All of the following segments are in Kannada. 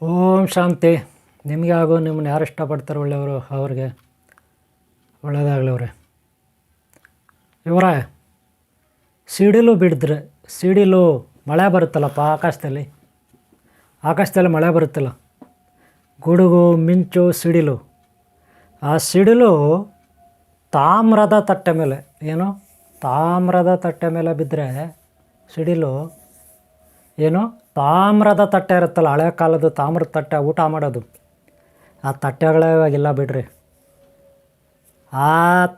ಓಂ ಶಾಂತಿ. ನಿಮಗೆ ಹಾಗೂ ನಿಮ್ಮನ್ನ ಯಾರು ಇಷ್ಟಪಡ್ತಾರೆ ಒಳ್ಳೆಯವರು ಅವ್ರಿಗೆ ಒಳ್ಳೆಯದಾಗಲಿ. ಇವರೇ ಸಿಡಿಲು ಬಿಡಿದ್ರೆ ಸಿಡಿಲು ಮಳೆ ಬರುತ್ತಲ್ಲಪ್ಪ, ಆಕಾಶದಲ್ಲಿ ಮಳೆ ಬರುತ್ತಲ್ಲ, ಗುಡುಗು ಮಿಂಚು ಸಿಡಿಲು. ಆ ಸಿಡಿಲು ತಾಮ್ರದ ತಟ್ಟೆ ಮೇಲೆ, ತಾಮ್ರದ ತಟ್ಟೆ ಮೇಲೆ ಬಿದ್ದರೆ ಸಿಡಿಲು ತಾಮ್ರದ ತಟ್ಟೆ ಇರುತ್ತಲ್ಲ, ಹಳೆ ಕಾಲದ ತಾಮ್ರದ ತಟ್ಟೆ ಊಟ ಮಾಡೋದು, ಆ ತಟ್ಟೆಗಳೇ ಇವಾಗಿಲ್ಲ ಬಿಡ್ರಿ. ಆ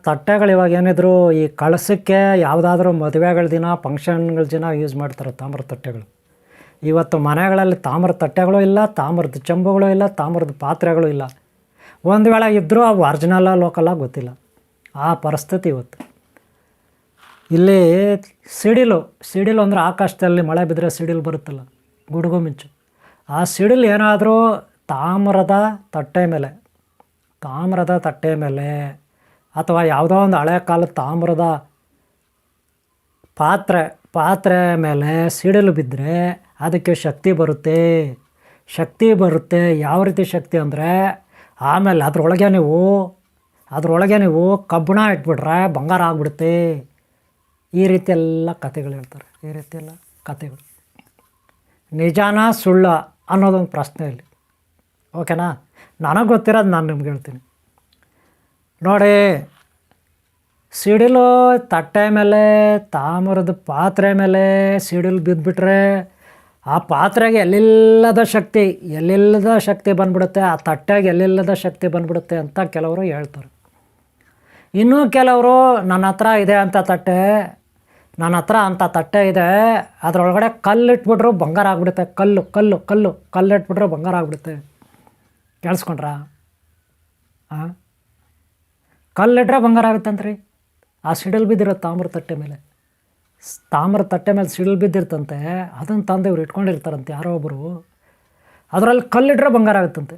ತಟ್ಟೆಗಳು ಇವಾಗ ಏನಿದ್ರು ಈ ಕಳಸಕ್ಕೆ ಯಾವುದಾದ್ರೂ ಮದುವೆಗಳ ದಿನ ಫಂಕ್ಷನ್ಗಳ ದಿನ ಯೂಸ್ ಮಾಡ್ತಾರೆ ತಾಮ್ರದ ತಟ್ಟೆಗಳು. ಇವತ್ತು ಮನೆಗಳಲ್ಲಿ ತಾಮ್ರದ ತಟ್ಟೆಗಳು ಇಲ್ಲ, ತಾಮ್ರದ ಚೆಂಬುಗಳು ಇಲ್ಲ, ತಾಮ್ರದ ಪಾತ್ರೆಗಳು ಇಲ್ಲ. ಒಂದು ವೇಳೆ ಇದ್ದರೂ ಅವು ಒರಿಜಿನಲ್ಲ ಲೋಕಲ್ಲ ಗೊತ್ತಿಲ್ಲ. ಆ ಪರಿಸ್ಥಿತಿ ಇವತ್ತು. ಇಲ್ಲಿ ಸಿಡಿಲು ಅಂದರೆ ಆಕಾಶದಲ್ಲಿ ಮಳೆ ಬಿದ್ದರೆ ಸಿಡಿಲು ಬರುತ್ತಲ್ಲ, ಗುಡುಗು ಮಿಂಚು. ಆ ಸಿಡಿಲು ಏನಾದರೂ ತಾಮ್ರದ ತಟ್ಟೆ ಮೇಲೆ ಅಥವಾ ಯಾವುದೋ ಒಂದು ಹಳೆ ಕಾಲದ ತಾಮ್ರದ ಪಾತ್ರೆ ಮೇಲೆ ಸಿಡಿಲು ಬಿದ್ದರೆ ಅದಕ್ಕೆ ಶಕ್ತಿ ಬರುತ್ತೆ. ಯಾವ ರೀತಿ ಶಕ್ತಿ ಅಂದರೆ, ಆಮೇಲೆ ಅದರೊಳಗೆ ನೀವು ಕಬ್ಬಿಣ ಇಟ್ಬಿಟ್ರೆ ಬಂಗಾರ ಆಗಿಬಿಡುತ್ತೆ. ಈ ರೀತಿಯೆಲ್ಲ ಕಥೆಗಳು ಹೇಳ್ತಾರೆ. ಕಥೆಗಳು ನಿಜಾನ ಸುಳ್ಳ ಅನ್ನೋದೊಂದು ಪ್ರಶ್ನೆ ಇಲ್ಲಿ. ಓಕೆನಾ? ನನಗೆ ಗೊತ್ತಿರೋದು ನಾನು ನಿಮ್ಗೆ ಹೇಳ್ತೀನಿ ನೋಡಿ. ಸಿಡಿಲು ತಟ್ಟೆ ಮೇಲೆ, ತಾಮ್ರದ ಪಾತ್ರೆ ಮೇಲೆ ಸಿಡಿಲು ಬಿದ್ದುಬಿಟ್ರೆ ಆ ಪಾತ್ರೆಗೆ ಎಲ್ಲಿಲ್ಲದ ಶಕ್ತಿ ಬಂದ್ಬಿಡುತ್ತೆ, ಆ ತಟ್ಟೆಗೆ ಎಲ್ಲಿಲ್ಲದ ಶಕ್ತಿ ಬಂದ್ಬಿಡುತ್ತೆ ಅಂತ ಕೆಲವರು ಹೇಳ್ತಾರೆ. ಇನ್ನೂ ಕೆಲವರು ನನ್ನ ಹತ್ರ ಅಂಥ ತಟ್ಟೆ ಇದೆ, ಅದರೊಳಗಡೆ ಕಲ್ಲಿಟ್ಬಿಟ್ರು ಬಂಗಾರ ಆಗಿಬಿಡುತ್ತೆ. ಕಲ್ಲಿಟ್ಬಿಟ್ರು ಬಂಗಾರ ಆಗಿಬಿಡುತ್ತೆ. ಕೇಳಿಸ್ಕೊಂಡ್ರಾ? ಕಲ್ಲಿಟ್ರೆ ಬಂಗಾರ ಆಗುತ್ತಂತ್ರಿ. ಆ ಸಿಡಿಲು ಬಿದ್ದಿರೋ ತಾಮ್ರದ ತಟ್ಟೆ ಮೇಲೆ ಸಿಡಿಲು ಬಿದ್ದಿರ್ತಂತೆ. ಅದನ್ನು ತಂದು ಇವ್ರು ಇಟ್ಕೊಂಡಿರ್ತಾರಂತೆ ಯಾರೋ ಒಬ್ಬರು. ಅದರಲ್ಲಿ ಕಲ್ಲಿಟ್ರೆ ಬಂಗಾರ ಆಗುತ್ತಂತೆ.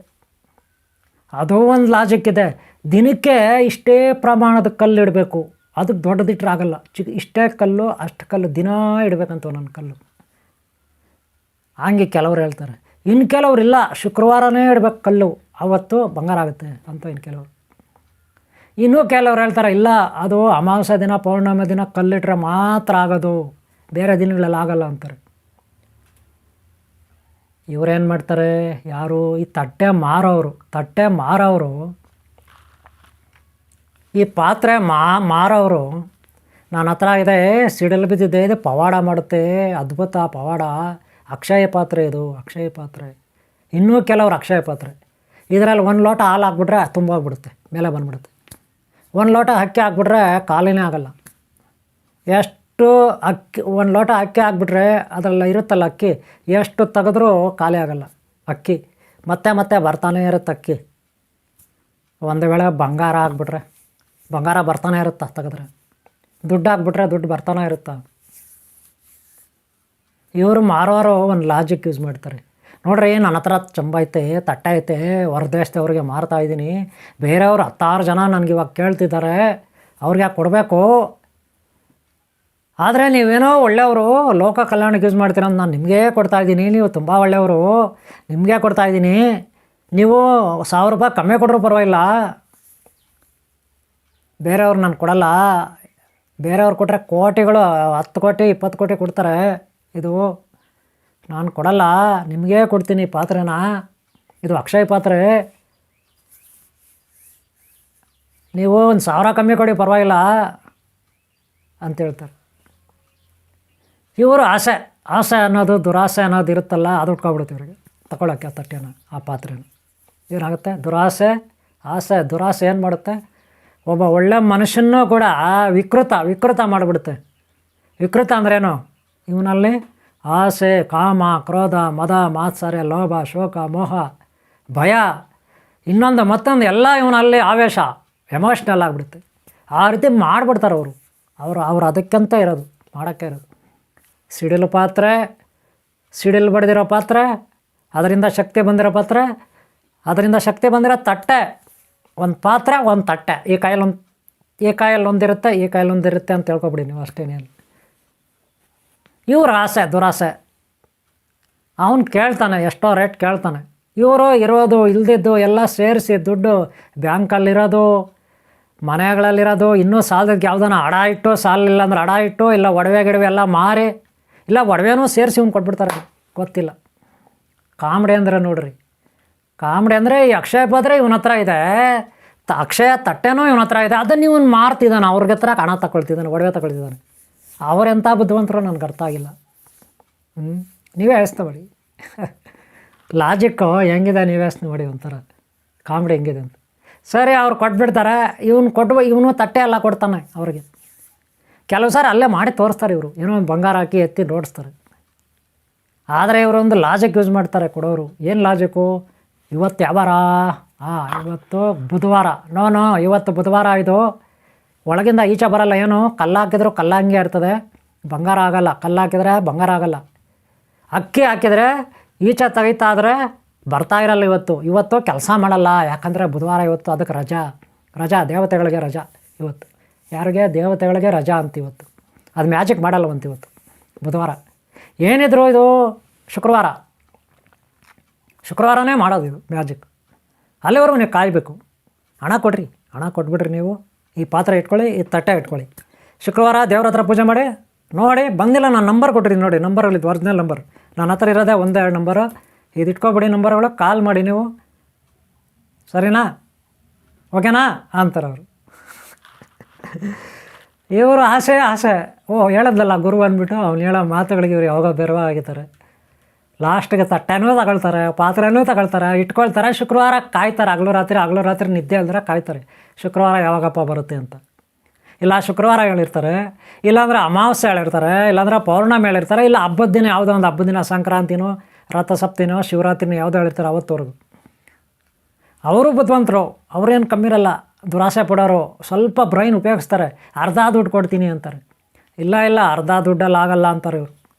ಅದು ಒಂದು ಲಾಜಿಕ್ ಇದೆ. ದಿನಕ್ಕೆ ಇಷ್ಟೇ ಪ್ರಮಾಣದ ಕಲ್ಲು ಇಡಬೇಕು, ಅದಕ್ಕೆ ದೊಡ್ಡದಿಟ್ರೆ ಆಗಲ್ಲ. ಇಷ್ಟೇ ಕಲ್ಲು ಅಷ್ಟು ಕಲ್ಲು ದಿನ ಇಡಬೇಕಂತ ನನ್ನ ಕಲ್ಲು. ಹಂಗೆ ಕೆಲವ್ರು ಹೇಳ್ತಾರೆ. ಇನ್ನು ಕೆಲವ್ರು ಇಲ್ಲ, ಶುಕ್ರವಾರನೇ ಇಡಬೇಕು ಕಲ್ಲು, ಆವತ್ತು ಬಂಗಾರ ಆಗುತ್ತೆ ಅಂತ ಇನ್ನು ಕೆಲವರು. ಇನ್ನೂ ಕೆಲವ್ರು ಹೇಳ್ತಾರೆ ಇಲ್ಲ, ಅದು ಅಮಾವಾಸ್ಯೆ ದಿನ ಪೌರ್ಣಮಿ ದಿನ ಕಲ್ಲಿಟ್ರೆ ಮಾತ್ರ ಆಗೋದು, ಬೇರೆ ದಿನಗಳಲ್ಲಿ ಆಗಲ್ಲ ಅಂತಾರೆ. ಇವರೇನು ಮಾಡ್ತಾರೆ, ಯಾರು ಈ ತಟ್ಟೆ ಮಾರೋರು ಈ ಪಾತ್ರೆ ಮಾರೋರು ನನ್ನ ಹತ್ರ ಇದೆ, ಸಿಡಿಲು ಬಿದ್ದಿದೆ, ಇದು ಪವಾಡ ಮಾಡುತ್ತೆ, ಅದ್ಭುತ ಪವಾಡ, ಅಕ್ಷಯ ಪಾತ್ರೆ, ಇದು ಅಕ್ಷಯ ಪಾತ್ರೆ. ಇನ್ನೂ ಕೆಲವರು ಅಕ್ಷಯ ಪಾತ್ರೆ, ಇದರಲ್ಲಿ ಒಂದು ಲೋಟ ಹಾಲು ಹಾಕ್ಬಿಟ್ರೆ ತುಂಬೋಗ್ಬಿಡುತ್ತೆ, ಮೇಲೆ ಬಂದ್ಬಿಡುತ್ತೆ. ಒಂದು ಲೋಟ ಅಕ್ಕಿ ಹಾಕ್ಬಿಟ್ರೆ ಖಾಲಿನೇ ಆಗಲ್ಲ. ಒಂದು ಲೋಟ ಅಕ್ಕಿ ಹಾಕ್ಬಿಟ್ರೆ ಅದರಲ್ಲಿ ಇರುತ್ತಲ್ಲ ಅಕ್ಕಿ, ಎಷ್ಟು ತೆಗೆದ್ರೂ ಖಾಲಿ ಆಗಲ್ಲ ಅಕ್ಕಿ. ಮತ್ತೆ ಬರ್ತಾನೆ ಇರುತ್ತೆ ಅಕ್ಕಿ. ಒಂದು ವೇಳೆ ಬಂಗಾರ ಆಗಿಬಿಟ್ರೆ ಬಂಗಾರ ಬರ್ತಾನೆ ಇರುತ್ತೆ ತೆಗೆದ್ರೆ, ದುಡ್ಡು ಹಾಕ್ಬಿಟ್ರೆ ದುಡ್ಡು ಬರ್ತಾನೆ ಇರುತ್ತೆ. ಇವರು ಮಾರೋರು ಒಂದು ಲಾಜಿಕ್ ಯೂಸ್ ಮಾಡ್ತಾರೆ. ನೋಡ್ರಿ, ನನ್ನ ಹತ್ರ ಚೆಂಬ ಐತೆ, ತಟ್ಟೆ ಐತೆ, ಹೊರದೇಶದವ್ರಿಗೆ ಮಾರ್ತಾಯಿದ್ದೀನಿ, ಬೇರೆಯವ್ರು 10 ಜನ ನನಗೆ ಇವಾಗ ಕೇಳ್ತಿದ್ದಾರೆ, ಅವ್ರಿಗೆ ಯಾಕೆ ಕೊಡಬೇಕು? ಆದರೆ ನೀವೇನೋ ಒಳ್ಳೆಯವರು, ಲೋಕ ಕಲ್ಯಾಣಕ್ಕೆ ಯೂಸ್ ಮಾಡ್ತೀರ ಅಂತ ನಾನು ನಿಮಗೇ ಕೊಡ್ತಾಯಿದ್ದೀನಿ, ನೀವು ತುಂಬ ಒಳ್ಳೆಯವರು, ನಿಮಗೇ ಕೊಡ್ತಾಯಿದ್ದೀನಿ, ನೀವು 1000 ರೂಪಾಯಿ ಕಮ್ಮಿ ಕೊಟ್ಟರು ಪರವಾಗಿಲ್ಲ, ಬೇರೆಯವ್ರು ನಾನು ಕೊಡಲ್ಲ. ಬೇರೆಯವ್ರು ಕೊಟ್ಟರೆ ಕೋಟಿಗಳು, 10 ಕೋಟಿ 20 ಕೋಟಿ ಕೊಡ್ತಾರೆ. ಇದು ನಾನು ಕೊಡಲ್ಲ, ನಿಮಗೇ ಕೊಡ್ತೀನಿ ಪಾತ್ರೆನ, ಇದು ಅಕ್ಷಯ ಪಾತ್ರೆ, ನೀವು ಒಂದು 1000 ಕಮ್ಮಿ ಕೊಡಿ ಪರವಾಗಿಲ್ಲ ಅಂತ ಹೇಳ್ತಾರೆ. ಇವರು ಆಸೆ ಅನ್ನೋದು, ದುರಾಸೆ ಅನ್ನೋದು ಇರುತ್ತಲ್ಲ, ಅದು ಉಟ್ಕೊಬಿಡುತ್ತೆ ಇವ್ರಿಗೆ ತಗೊಳ್ಳೋಕ್ಕೆ ಆ ತಟ್ಟೆನ, ಆ ಪಾತ್ರೆನ. ಏನಾಗುತ್ತೆ, ದುರಾಸೆ ಏನು ಮಾಡುತ್ತೆ, ಒಬ್ಬ ಒಳ್ಳೆ ಮನುಷ್ಯನೂ ಕೂಡ ವಿಕೃತ ಮಾಡಿಬಿಡುತ್ತೆ. ವಿಕೃತ ಅಂದ್ರೇನು, ಇವನಲ್ಲಿ ಆಸೆ, ಕಾಮ, ಕ್ರೋಧ, ಮದ, ಮಾತ್ಸರ್ಯ, ಲೋಭ, ಶೋಕ, ಮೋಹ, ಭಯ, ಮತ್ತೊಂದು ಎಲ್ಲ ಇವನಲ್ಲಿ ಆವೇಶ, ಎಮೋಷ್ನಲ್ ಆಗಿಬಿಡುತ್ತೆ. ಆ ರೀತಿ ಮಾಡಿಬಿಡ್ತಾರೆ ಅವರು ಅದಕ್ಕಂತ ಇರೋದು, ಮಾಡೋಕ್ಕೆ ಇರೋದು. ಸಿಡಿಲು ಬಡಿದಿರೋ ಪಾತ್ರೆ, ಅದರಿಂದ ಶಕ್ತಿ ಬಂದಿರೋ ಪಾತ್ರೆ, ಅದರಿಂದ ಶಕ್ತಿ ಬಂದಿರೋ ತಟ್ಟೆ, ಒಂದು ಪಾತ್ರೆ ಒಂದು ತಟ್ಟೆ, ಈ ಕಾಯಲ್ಲಿ ಒಂದಿರುತ್ತೆ ಅಂತ ಹೇಳ್ಕೊಬಿಡಿ ನೀವು, ಅಷ್ಟೇನೇನು. ಇವ್ರ ದುರಾಸೆ. ಅವನು ಕೇಳ್ತಾನೆ, ಎಷ್ಟೋ ರೇಟ್ ಕೇಳ್ತಾನೆ, ಇವರು ಇರೋದು ಇಲ್ದಿದ್ದು ಎಲ್ಲ ಸೇರಿಸಿ ದುಡ್ಡು ಬ್ಯಾಂಕಲ್ಲಿರೋದು, ಮನೆಗಳಲ್ಲಿರೋದು, ಇನ್ನೂ ಸಾಲದಕ್ಕೆ ಯಾವುದನ್ನ ಅಡ ಇಟ್ಟು, ಸಾಲಿಲ್ಲ ಅಂದ್ರೆ ಅಡ ಇಟ್ಟು, ಇಲ್ಲ ಒಡವೆ ಗಿಡವೆ ಎಲ್ಲ ಮಾರಿ, ಇಲ್ಲ ಒಡವೆನೂ ಸೇರಿಸಿ ಇವ್ನು ಕೊಟ್ಬಿಡ್ತಾರೆ. ಗೊತ್ತಿಲ್ಲ. ಕಾಮಿಡಿ ಅಂದರೆ ನೋಡ್ರಿ, ಕಾಮಿಡಿ ಅಂದರೆ ಈ ಅಕ್ಷಯ ಪಾತ್ರೆ ಇವನ ಹತ್ರ ಇದೆ, ಅಕ್ಷಯ ತಟ್ಟೆನೂ ಇವನ ಹತ್ರ ಇದೆ, ಅದನ್ನು ಇವನು ಮಾರ್ತಿದ್ದಾನೆ, ಅವ್ರಿಗೆ ಹತ್ರ ಹಣ ತಗೊಳ್ತಿದ್ದಾನೆ, ಒಡವೆ ತಗೊಳ್ತಿದ್ದಾನೆ. ಅವರೆಂಥ ಬುದ್ಧಿವಂತರು ನನಗೆ ಅರ್ಥ ಆಗಿಲ್ಲ. ನೀವೇ ಯೋಚನೆ ಮಾಡಿ. ಲಾಜಿಕ್ಕು ಹೆಂಗಿದೆ ನೀವೇ ಯೋಚನೆ ಮಾಡಿ, ಒಂಥರ ಕಾಮಿಡಿ ಹೆಂಗಿದೆ ಅಂತ. ಸರಿ, ಅವ್ರು ಕೊಟ್ಬಿಡ್ತಾರೆ. ಇವನು ತಟ್ಟೆ ಎಲ್ಲ ಕೊಡ್ತಾನೆ ಅವ್ರಿಗೆ. ಕೆಲವು ಸಾರಿ ಅಲ್ಲೇ ಮಾಡಿ ತೋರಿಸ್ತಾರೆ ಇವರು, ಏನೋ ಒಂದು ಬಂಗಾರ ಹಾಕಿ ಎತ್ತಿ ನೋಡಿಸ್ತಾರೆ. ಆದರೆ ಇವರೊಂದು ಲಾಜಿಕ್ ಯೂಸ್ ಮಾಡ್ತಾರೆ ಕೊಡೋರು. ಏನು ಲಾಜಿಕ್ಕು? ಇವತ್ತು ಯಾವಾರ? ಇವತ್ತು ಬುಧವಾರ. ನೋ ಇವತ್ತು ಬುಧವಾರ. ಇದು ಒಳಗಿಂದ ಈಚೆ ಬರಲ್ಲ. ಏನು ಕಲ್ಲು ಹಾಕಿದ್ರು ಕಲ್ಲು ಹಂಗೆ ಇರ್ತದೆ, ಬಂಗಾರ ಆಗಲ್ಲ. ಕಲ್ಲು ಹಾಕಿದರೆ ಬಂಗಾರ ಆಗಲ್ಲ. ಅಕ್ಕಿ ಹಾಕಿದರೆ ಈಚೆ ತೆಗಿತಾದರೆ ಬರ್ತಾ ಇರಲ್ಲ. ಇವತ್ತು ಕೆಲಸ ಮಾಡಲ್ಲ, ಯಾಕಂದರೆ ಬುಧವಾರ ಇವತ್ತು, ಅದಕ್ಕೆ ರಜಾ ದೇವತೆಗಳಿಗೆ ರಜಾ ಇವತ್ತು. ಯಾರಿಗೆ? ದೇವತೆಗಳಿಗೆ ರಜಾ ಅಂತ ಇವತ್ತು. ಅದು ಮ್ಯಾಜಿಕ್ ಮಾಡಲ್ಲವಂತ ಇವತ್ತು ಬುಧವಾರ. ಏನಿದ್ರು ಇದು ಶುಕ್ರವಾರನೇ ಮಾಡೋದು ಇದು ಮ್ಯಾಜಿಕ್. ಅಲ್ಲಿವರೆಗೂ ನೀವು ಕಾಯಬೇಕು. ಹಣ ಕೊಡ್ರಿ, ಹಣ ಕೊಟ್ಬಿಡ್ರಿ. ನೀವು ಈ ಪಾತ್ರೆ ಇಟ್ಕೊಳ್ಳಿ, ಈ ತಟ್ಟೆ ಇಟ್ಕೊಳ್ಳಿ. ಶುಕ್ರವಾರ ದೇವ್ರ ಹತ್ರ ಪೂಜೆ ಮಾಡಿ ನೋಡಿ. ಬಂದಿಲ್ಲ, ನಾನು ನಂಬರ್ ಕೊಟ್ರಿ ನೋಡಿ, ನಂಬರಲ್ಲಿ ಒರಿಜಿನಲ್ ನಂಬರ್ ನನ್ನ ಹತ್ರ ಇರೋದೇ 1-2 ನಂಬರು. ಇದು ಇಟ್ಕೊಬಿಡಿ ನಂಬರ್ಗಳು, ಕಾಲ್ ಮಾಡಿ ನೀವು, ಸರಿನಾ? ಓಕೆನಾ ಅಂತಾರೆ ಅವರು. ಇವರು ಆಸೆ. ಹೇಳೋದಲ್ಲ ಗುರು ಅಂದ್ಬಿಟ್ಟು ಅವ್ನು ಹೇಳೋ ಮಾತುಗಳಿಗೆ ಇವರು ಯಾವಾಗ ಬೆರವಾಗಿದ್ದಾರೆ. ಲಾಸ್ಟಿಗೆ ತಟ್ಟೆನೂ ತಗೊಳ್ತಾರೆ, ಪಾತ್ರೆನೂ ತಗೊಳ್ತಾರೆ, ಇಟ್ಕೊಳ್ತಾರೆ. ಶುಕ್ರವಾರ ಕಾಯ್ತಾರೆ, ಹಗಲು ರಾತ್ರಿ ನಿದ್ದೆ ಅಲ್ದ್ರೆ ಕಾಯ್ತಾರೆ ಶುಕ್ರವಾರ ಯಾವಾಗಪ್ಪ ಬರುತ್ತೆ ಅಂತ. ಇಲ್ಲ ಶುಕ್ರವಾರ ಹೇಳಿರ್ತಾರೆ, ಇಲ್ಲಾಂದರೆ ಅಮಾವಾಸ್ಯೆ ಹೇಳಿರ್ತಾರೆ, ಇಲ್ಲಾಂದ್ರೆ ಪೌರ್ಣಮಿ ಹೇಳಿರ್ತಾರೆ, ಇಲ್ಲ ಹಬ್ಬದ ದಿನ, ಯಾವುದೋ ಒಂದು ಹಬ್ಬದ ದಿನ, ಸಂಕ್ರಾಂತಿನೋ ರಥಸಪ್ತಿನೋ ಶಿವರಾತ್ರಿನೋ ಯಾವುದೋ ಹೇಳಿರ್ತಾರೆ ಅವತ್ತವರೆಗೂ. ಅವರು ಬುದ್ಧಿವಂತರು, ಅವ್ರೇನು ಕಮ್ಮಿರಲ್ಲ. ದುರಾಸೆ ಪಡೋರು, ಸ್ವಲ್ಪ ಬ್ರೈನ್ ಉಪಯೋಗಿಸ್ತಾರೆ. ಅರ್ಧ ದುಡ್ಡು ಕೊಡ್ತೀನಿ ಅಂತಾರೆ. ಇಲ್ಲ ಅರ್ಧ ದುಡ್ಡಲ್ಲಿ ಆಗಲ್ಲ ಅಂತಾರೆ ಇವರು.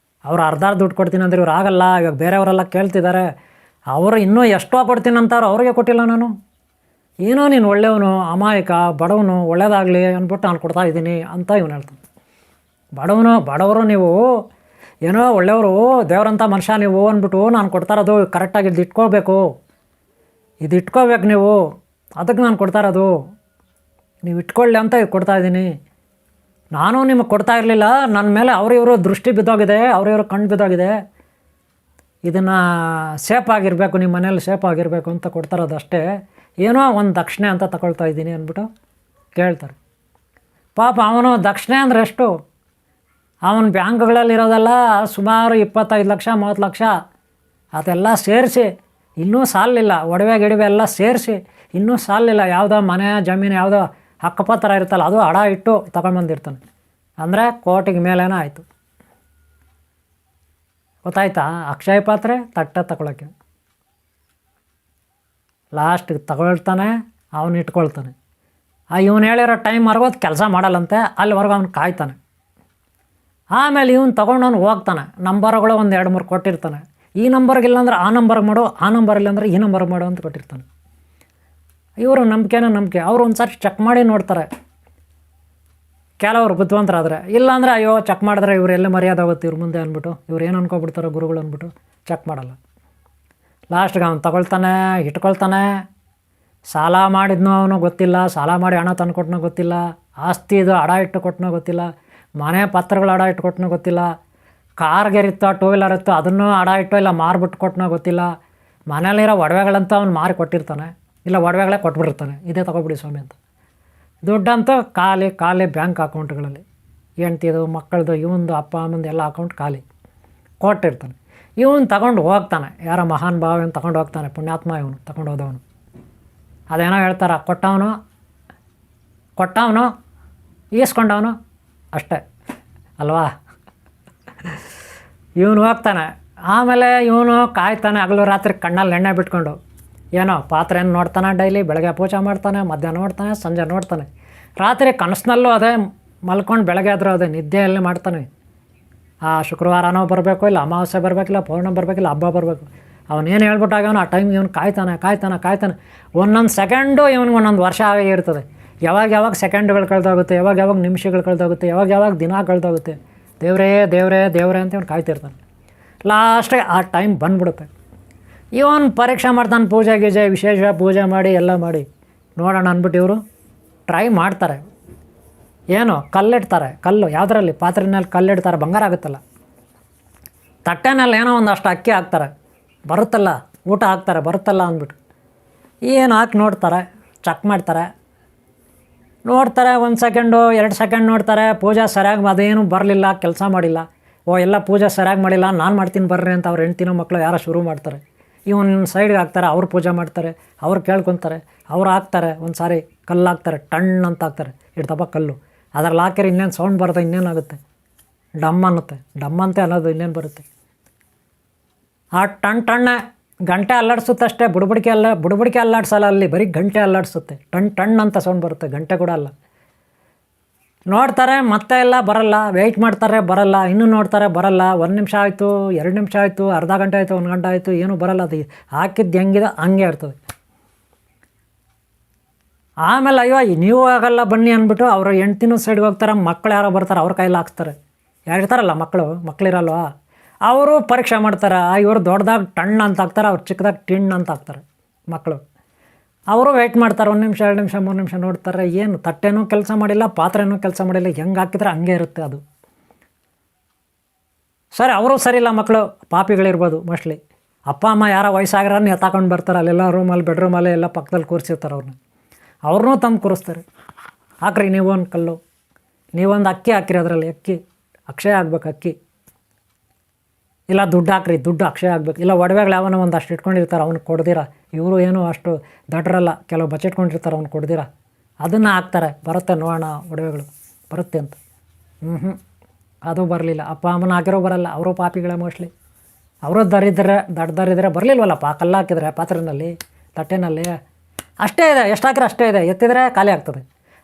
ಅವ್ರು ಅರ್ಧ ದುಡ್ಡು ಕೊಡ್ತೀನಿ ಅಂದ್ರೆ ಇವ್ರು ಆಗಲ್ಲ. ಇವಾಗ ಬೇರೆಯವರೆಲ್ಲ ಕೇಳ್ತಿದ್ದಾರೆ, ಅವರು ಇನ್ನೂ ಎಷ್ಟೋ ಕೊಡ್ತೀನಿ ಅಂತಾರೆ, ಅವ್ರಿಗೆ ಕೊಟ್ಟಿಲ್ಲ ನಾನು. ಏನೋ ನೀನು ಒಳ್ಳೆಯವನು, ಅಮಾಯಕ, ಬಡವನು, ಒಳ್ಳೇದಾಗಲಿ ಅಂದ್ಬಿಟ್ಟು ನಾನು ಕೊಡ್ತಾ ಇದ್ದೀನಿ ಅಂತ ಇವನು ಹೇಳ್ತಾನೆ. ಬಡವರು ನೀವು, ಏನೋ ಒಳ್ಳೆಯವರು, ದೇವರಂಥ ಮನುಷ್ಯ ನೀವು ಅಂದ್ಬಿಟ್ಟು ನಾನು ಕೊಡ್ತಾ ಇರೋದು ಕರೆಕ್ಟಾಗಿ ಇದು ಇಟ್ಕೋಬೇಕು ನೀವು, ಅದಕ್ಕೆ ನಾನು ಕೊಡ್ತಾ ಇರೋದು, ನೀವು ಇಟ್ಕೊಳ್ಳಿ ಅಂತ ಇದು ಕೊಡ್ತಾಯಿದ್ದೀನಿ. ನಾನು ನಿಮಗೆ ಕೊಡ್ತಾ ಇರಲಿಲ್ಲ, ನನ್ನ ಮೇಲೆ ಇವರು ದೃಷ್ಟಿ ಬಿದ್ದೋಗಿದೆ, ಇವರು ಕಣ್ಣು ಬಿದ್ದೋಗಿದೆ. ಇದನ್ನು ಸೇಫ್ ಆಗಿರಬೇಕು, ನಿಮ್ಮ ಮನೇಲಿ ಸೇಫ್ ಆಗಿರಬೇಕು ಅಂತ ಕೊಡ್ತಾ ಇರೋದು ಅಷ್ಟೇ. ಏನೋ ಒಂದು ದಕ್ಷಿಣೆ ಅಂತ ತಗೊಳ್ತಾ ಇದ್ದೀನಿ ಅಂದ್ಬಿಟ್ಟು ಕೇಳ್ತಾರೆ. ಪಾಪ ಅವನು ದಕ್ಷಿಣೆ ಅಂದರೆ ಎಷ್ಟು? ಅವನ ಬ್ಯಾಂಕ್ಗಳಲ್ಲಿರೋದೆಲ್ಲ ಸುಮಾರು 25 ಲಕ್ಷ 30 ಲಕ್ಷ, ಅದೆಲ್ಲ ಸೇರಿಸಿ ಇನ್ನೂ ಸಾಲಿಲ್ಲ. ಒಡವೆ ಗಿಡವೆ ಎಲ್ಲ ಸೇರಿಸಿ ಇನ್ನೂ ಸಾಲಿಲ್ಲ. ಯಾವುದೋ ಮನೆ ಜಮೀನು ಯಾವುದೋ ಹಕ್ಕಪತ್ರ ಇರುತ್ತಲ್ಲ, ಅದು ಅಡ ಇಟ್ಟು ತಗೊಂಡ್ಬಂದಿರ್ತಾನೆ. ಅಂದರೆ ಕೋಟಿಗೆ ಮೇಲೇನೋ ಆಯಿತು. ಗೊತ್ತಾಯ್ತಾ? ಅಕ್ಷಯ ಪಾತ್ರೆ ತಟ್ಟೆ ತಗೊಳ್ಳೋಕ್ಕೆ ಲಾಸ್ಟಿಗೆ ತಗೊಳ್ತಾನೆ, ಅವನು ಇಟ್ಕೊಳ್ತಾನೆ. ಇವನು ಹೇಳಿರೋ ಟೈಮ್ವರೆಗೂ ಅದು ಕೆಲಸ ಮಾಡಲ್ಲಂತೆ, ಅಲ್ಲಿವರೆಗೂ ಅವ್ನು ಕಾಯ್ತಾನೆ. ಆಮೇಲೆ ಇವನು ತೊಗೊಂಡವನು ಹೋಗ್ತಾನೆ. ನಂಬರ್ಗಳು 1-2-3 ಕೊಟ್ಟಿರ್ತಾನೆ. ಈ ನಂಬರ್ಗಿಲ್ಲ ಅಂದ್ರೆ ಆ ನಂಬರ್ಗೆ ಮಾಡು, ಆ ನಂಬರ್ ಇಲ್ಲಾಂದ್ರೆ ಈ ನಂಬರ್ಗೆ ಮಾಡು ಅಂತ ಕೊಟ್ಟಿರ್ತಾನೆ. ಇವರು ನಂಬಿಕೆ ಅವರು ಒಂದು ಸಾರಿ ಚೆಕ್ ಮಾಡಿ ನೋಡ್ತಾರೆ. ಕೆಲವರು ಬುದ್ಧಿವಂತರಾದರೆ, ಇಲ್ಲಾಂದರೆ ಅಯ್ಯೋ ಚೆಕ್ ಮಾಡಿದ್ರೆ ಇವ್ರು ಎಲ್ಲ ಮರ್ಯಾದೆ ಆಗುತ್ತೆ ಇವ್ರ ಮುಂದೆ ಅಂದ್ಬಿಟ್ಟು, ಇವ್ರು ಏನು ಅನ್ಕೊಬಿಡ್ತಾರೋ ಗುರುಗಳು ಅಂದ್ಬಿಟ್ಟು ಚೆಕ್ ಮಾಡಲ್ಲ. ಲಾಸ್ಟ್ಗೆ ಅವನು ತಗೊಳ್ತಾನೆ, ಇಟ್ಕೊಳ್ತಾನೆ. ಸಾಲ ಮಾಡಿದ್ನೋ ಅವನು ಗೊತ್ತಿಲ್ಲ, ಸಾಲ ಮಾಡಿ ಹಣ ತಂದು ಕೊಟ್ಟನೋ ಗೊತ್ತಿಲ್ಲ, ಆಸ್ತಿ ಇದು ಅಡ ಇಟ್ಟು ಕೊಟ್ಟನೋ ಗೊತ್ತಿಲ್ಲ, ಮನೆ ಪತ್ರಗಳು ಅಡ ಇಟ್ಟು ಕೊಟ್ಟನೋ ಗೊತ್ತಿಲ್ಲ, ಕಾರ್ಗೆರಿತ್ತೋ 2 ವೀಲರ್ ಇತ್ತು ಅದನ್ನು ಅಡ ಇಟ್ಟೋ ಇಲ್ಲ ಮಾರ್ಬಿಟ್ಟು ಕೊಟ್ಟನೋ ಗೊತ್ತಿಲ್ಲ. ಮನೇಲಿರೋ ಒಡವೆಗಳಂತ ಅವ್ನು ಮಾರಿ ಕೊಟ್ಟಿರ್ತಾನೆ, ಇಲ್ಲ ಒಡವೆಗಳೇ ಕೊಟ್ಬಿಟ್ಟಿರ್ತಾನೆ, ಇದೇ ತಗೊಬಿಡಿ ಸ್ವಾಮಿ ಅಂತ. ದುಡ್ಡಂತೂ ಖಾಲಿ ಬ್ಯಾಂಕ್ ಅಕೌಂಟ್ಗಳಲ್ಲಿ, ಹೆಂಡ್ತಿದು ಮಕ್ಕಳದು ಇವಂದು ಅಪ್ಪ ಅಮ್ಮಂದು ಎಲ್ಲ ಅಕೌಂಟ್ ಖಾಲಿ ಕೊಟ್ಟಿರ್ತಾನೆ. ಇವನು ತಗೊಂಡು ಹೋಗ್ತಾನೆ, ಯಾರೋ ಮಹಾನ್ ಭಾವ ಇವನು ತಗೊಂಡು ಹೋಗ್ತಾನೆ, ಪುಣ್ಯಾತ್ಮ ಇವನು ತಗೊಂಡು ಹೋದವನು. ಅದೇನೋ ಹೇಳ್ತಾರೆ, ಕೊಟ್ಟವನು ಈಸ್ಕೊಂಡವನು ಅಷ್ಟೇ ಅಲ್ವಾ. ಇವನು ಹೋಗ್ತಾನೆ. ಆಮೇಲೆ ಇವನು ಕಾಯ್ತಾನೆ ಹಗಲು ರಾತ್ರಿ ಕಣ್ಣಲ್ಲಿ ಎಣ್ಣೆ ಬಿಟ್ಕೊಂಡು. ಏನೋ ಪಾತ್ರೆಯನ್ನು ನೋಡ್ತಾನೆ ಡೈಲಿ, ಬೆಳಗ್ಗೆ ಪೂಜೆ ಮಾಡ್ತಾನೆ, ಮಧ್ಯಾಹ್ನ ನೋಡ್ತಾನೆ, ಸಂಜೆ ನೋಡ್ತಾನೆ, ರಾತ್ರಿ ಕನಸಿನಲ್ಲೂ ಅದೇ, ಮಲ್ಕೊಂಡು ಬೆಳಗ್ಗೆ ಆದರೂ ಅದೇ ನಿದ್ದೆಯಲ್ಲಿ ಮಾಡ್ತಾನೆ. ಶುಕ್ರವಾರನೋ ಬರಬೇಕು, ಇಲ್ಲ ಅಮಾವಾಸ್ಯೆ ಬರಬೇಕಿಲ್ಲ, ಪೌರ್ಣಮಿ ಬರಬೇಕಿಲ್ಲ, ಹಬ್ಬ ಬರಬೇಕು. ಅವನೇನು ಹೇಳ್ಬಿಟ್ಟಾಗವನು ಆ ಟೈಮ್ಗೆ ಇವನು ಕಾಯ್ತಾನೆ. ಒಂದೊಂದು ಸೆಕೆಂಡು ಇವನಿಗೆ ಒಂದೊಂದು ವರ್ಷ ಆಗೇ ಇರ್ತದೆ. ಯಾವಾಗ ಸೆಕೆಂಡ್ಗಳು ಕಳೆದೋಗುತ್ತೆ, ಯಾವಾಗ ನಿಮಿಷಗಳು ಕಳೆದೋಗುತ್ತೆ, ಯಾವಾಗ ದಿನ ಕಳೆದೋಗುತ್ತೆ. ದೇವರೇ ಅಂತ ಇವನು ಕಾಯ್ತಿರ್ತಾನೆ. ಲಾಸ್ಟಿಗೆ ಆ ಟೈಮ್ ಬಂದ್ಬಿಡುತ್ತೆ. ಇವನು ಪರೀಕ್ಷೆ ಮಾಡ್ತಾನೆ, ಪೂಜೆ ಗೀಜೆ ವಿಶೇಷ ಪೂಜೆ ಮಾಡಿ ಎಲ್ಲ ಮಾಡಿ ನೋಡೋಣ ಅಂದ್ಬಿಟ್ಟು ಇವರು ಟ್ರೈ ಮಾಡ್ತಾರೆ. ಏನು ಕಲ್ಲಿಡ್ತಾರೆ, ಕಲ್ಲು ಯಾವುದರಲ್ಲಿ ಪಾತ್ರೆನಲ್ಲಿ ಕಲ್ಲಿಡ್ತಾರೆ, ಬಂಗಾರ ಆಗುತ್ತಲ್ಲ. ತಟ್ಟೆನಲ್ಲಿ ಏನೋ ಒಂದಷ್ಟು ಅಕ್ಕಿ ಹಾಕ್ತಾರೆ, ಬರುತ್ತಲ್ಲ ಊಟ ಹಾಕ್ತಾರೆ, ಬರುತ್ತಲ್ಲ ಅಂದ್ಬಿಟ್ಟು ಏನು ಹಾಕಿ ನೋಡ್ತಾರೆ, ಚೆಕ್ ಮಾಡ್ತಾರೆ. ನೋಡ್ತಾರೆ 1 ಸೆಕೆಂಡು 2 ಸೆಕೆಂಡ್ ನೋಡ್ತಾರೆ, ಪೂಜೆ ಸರಿಯಾಗಿ ಅದೇನು ಬರಲಿಲ್ಲ, ಕೆಲಸ ಮಾಡಿಲ್ಲ. ಎಲ್ಲ ಪೂಜೆ ಸರಿಯಾಗಿ ಮಾಡಿಲ್ಲ, ನಾನು ಮಾಡ್ತೀನಿ ಬರ್ರಿ ಅಂತ ಅವ್ರ ಹೆಂಡ್ತಿನೋ ಮಕ್ಕಳು ಯಾರೋ ಶುರು ಮಾಡ್ತಾರೆ. ಇವನು ಸೈಡ್ಗೆ ಹಾಕ್ತಾರೆ, ಅವ್ರು ಪೂಜೆ ಮಾಡ್ತಾರೆ, ಅವ್ರು ಕೇಳ್ಕೊತಾರೆ, ಅವ್ರು ಹಾಕ್ತಾರೆ. ಒಂದು ಸಾರಿ ಕಲ್ಲು ಹಾಕ್ತಾರೆ, ಟಣ್ ಅಂತ ಹಾಕ್ತಾರೆ, ಇಡ್ತಪ್ಪ ಕಲ್ಲು. ಅದ್ರಲ್ಲಿ ಹಾಕಿದ್ರೆ ಇನ್ನೇನು ಸೌಂಡ್ ಬರುತ್ತೆ, ಇನ್ನೇನಾಗುತ್ತೆ, ಡಮ್ ಅನ್ನುತ್ತೆ, ಡಮ್ ಅಂತೆ ಅನ್ನೋದು ಇನ್ನೇನು ಬರುತ್ತೆ. ಆ ಟಣ್ಣೆ ಗಂಟೆ ಅಲ್ಲಾಡಿಸುತ್ತೆ ಅಷ್ಟೇ, ಬುಡಬುಡಿಕೆ ಅಲ್ಲಾಡ್ಸಲ್ಲ, ಅಲ್ಲಿ ಬರೀ ಗಂಟೆ ಅಲ್ಲಾಡಿಸುತ್ತೆ, ಟಣ್ ಅಂತ ಸೌಂಡ್ ಬರುತ್ತೆ, ಗಂಟೆ ಕೂಡ ಅಲ್ಲ. ನೋಡ್ತಾರೆ ಮತ್ತೆ ಎಲ್ಲ ಬರಲ್ಲ, ವೆಯ್ಟ್ ಮಾಡ್ತಾರೆ ಬರಲ್ಲ, ಇನ್ನೂ ನೋಡ್ತಾರೆ ಬರಲ್ಲ. 1 ನಿಮಿಷ ಆಯಿತು, 2 ನಿಮಿಷ ಆಯಿತು, ಅರ್ಧ ಗಂಟೆ ಆಯಿತು, 1 ಗಂಟೆ ಆಯಿತು, ಏನೂ ಬರಲ್ಲ. ಅದು ಹಾಕಿದ್ದು ಹೆಂಗಿದೆ ಹಂಗೆ ಇರ್ತದೆ. ಆಮೇಲೆ ಅಯ್ಯೋ ನೀವು ಆಗಲ್ಲ ಬನ್ನಿ ಅಂದ್ಬಿಟ್ಟು ಅವರು ಹೆಂಡ್ತಿನೂ ಸೈಡ್ಗೆ ಹೋಗ್ತಾರೆ, ಮಕ್ಕಳು ಯಾರೋ ಬರ್ತಾರೆ, ಅವ್ರ ಕೈಯಲ್ಲಿ ಹಾಕ್ತಾರೆ. ಇರ್ತಾರಲ್ಲ ಮಕ್ಕಳಿರಲ್ವ, ಅವರು ಪರೀಕ್ಷೆ ಮಾಡ್ತಾರೆ. ಇವರು ದೊಡ್ಡದಾಗಿ ಟಣ್ಣ ಅಂತ ಹಾಕ್ತಾರೆ, ಅವ್ರು ಚಿಕ್ಕದಾಗಿ ಟಿಣ್ಣ ಅಂತ ಹಾಕ್ತಾರೆ ಮಕ್ಕಳು. ಅವರು ವೆಯ್ಟ್ ಮಾಡ್ತಾರೆ, 1 ನಿಮಿಷ 2 ನಿಮಿಷ 3 ನಿಮಿಷ ನೋಡ್ತಾರೆ. ಏನು ತಟ್ಟೆನೂ ಕೆಲಸ ಮಾಡಿಲ್ಲ, ಪಾತ್ರೆನೂ ಕೆಲಸ ಮಾಡಿಲ್ಲ, ಹೆಂಗೆ ಹಾಕಿದ್ರೆ ಹಂಗೆ ಇರುತ್ತೆ ಅದು. ಸರಿ, ಅವರು ಸರಿ ಇಲ್ಲ, ಮಕ್ಕಳು ಪಾಪಿಗಳಿರ್ಬೋದು ಮೋಸ್ಟ್ಲಿ. ಅಪ್ಪ ಅಮ್ಮ ಯಾರೋ ವಯಸ್ಸಾಗಿರೋನ್ನ ಎತ್ತಾಕೊಂಡು ಬರ್ತಾರೆ, ಅಲ್ಲೆಲ್ಲ ರೂಮಲ್ಲಿ ಬೆಡ್ರೂಮಲ್ಲಿ ಎಲ್ಲ ಪಕ್ಕದಲ್ಲಿ ಕೂರಿಸಿರ್ತಾರೆ ಅವ್ರನ್ನೂ ತಂದು ಕೂರಿಸ್ತಾರೆ. ಹಾಕ್ರಿ ನೀವೊಂದು ಕಲ್ಲು, ನೀವೊಂದು ಅಕ್ಕಿ ಹಾಕಿರಿ, ಅದರಲ್ಲಿ ಅಕ್ಕಿ ಅಕ್ಷಯ ಆಗ್ಬೇಕು, ಅಕ್ಕಿ ಇಲ್ಲ ದುಡ್ಡು ಹಾಕ್ರಿ, ದುಡ್ಡು ಅಕ್ಷಯ ಆಗ್ಬೇಕು. ಇಲ್ಲ ಒಡವೆಗಳು ಯಾವನೋ ಒಂದು ಅಷ್ಟು ಇಟ್ಕೊಂಡಿರ್ತಾರೆ, ಅವ್ನು ಕೊಡ್ದಿರ. ಇವರು ಏನೋ ಅಷ್ಟು ದೊಡ್ಡರಲ್ಲ, ಕೆಲವು ಬಚ್ಚಿಟ್ಕೊಂಡಿರ್ತಾರೆ, ಅವ್ನು ಕೊಡ್ದಿರ, ಅದನ್ನು ಹಾಕ್ತಾರೆ. ಬರುತ್ತೆ ನೋಡೋಣ ಒಡವೆಗಳು ಬರುತ್ತೆ ಅಂತ. ಅದು ಬರಲಿಲ್ಲ. ಅಪ್ಪ ಅಮ್ಮನ ಹಾಕಿರೋ ಬರಲ್ಲ, ಅವರು ಪಾಪಿಗಳೇ ಮೋಸ್ಟ್ಲಿ. ಅವರು ದರಿದ್ರೆ ಬರಲಿಲ್ವಲ್ಲಪ್ಪ, ಕಲ್ಲು ಹಾಕಿದ್ರೆ ಪಾತ್ರೆಯಲ್ಲಿ ತಟ್ಟೆನಲ್ಲಿ ಅಷ್ಟೇ ಇದೆ, ಎಷ್ಟು ಹಾಕಿದ್ರೆ ಅಷ್ಟೇ ಇದೆ, ಎತ್ತಿದ್ರೆ ಖಾಲಿ ಆಗ್ತದೆ.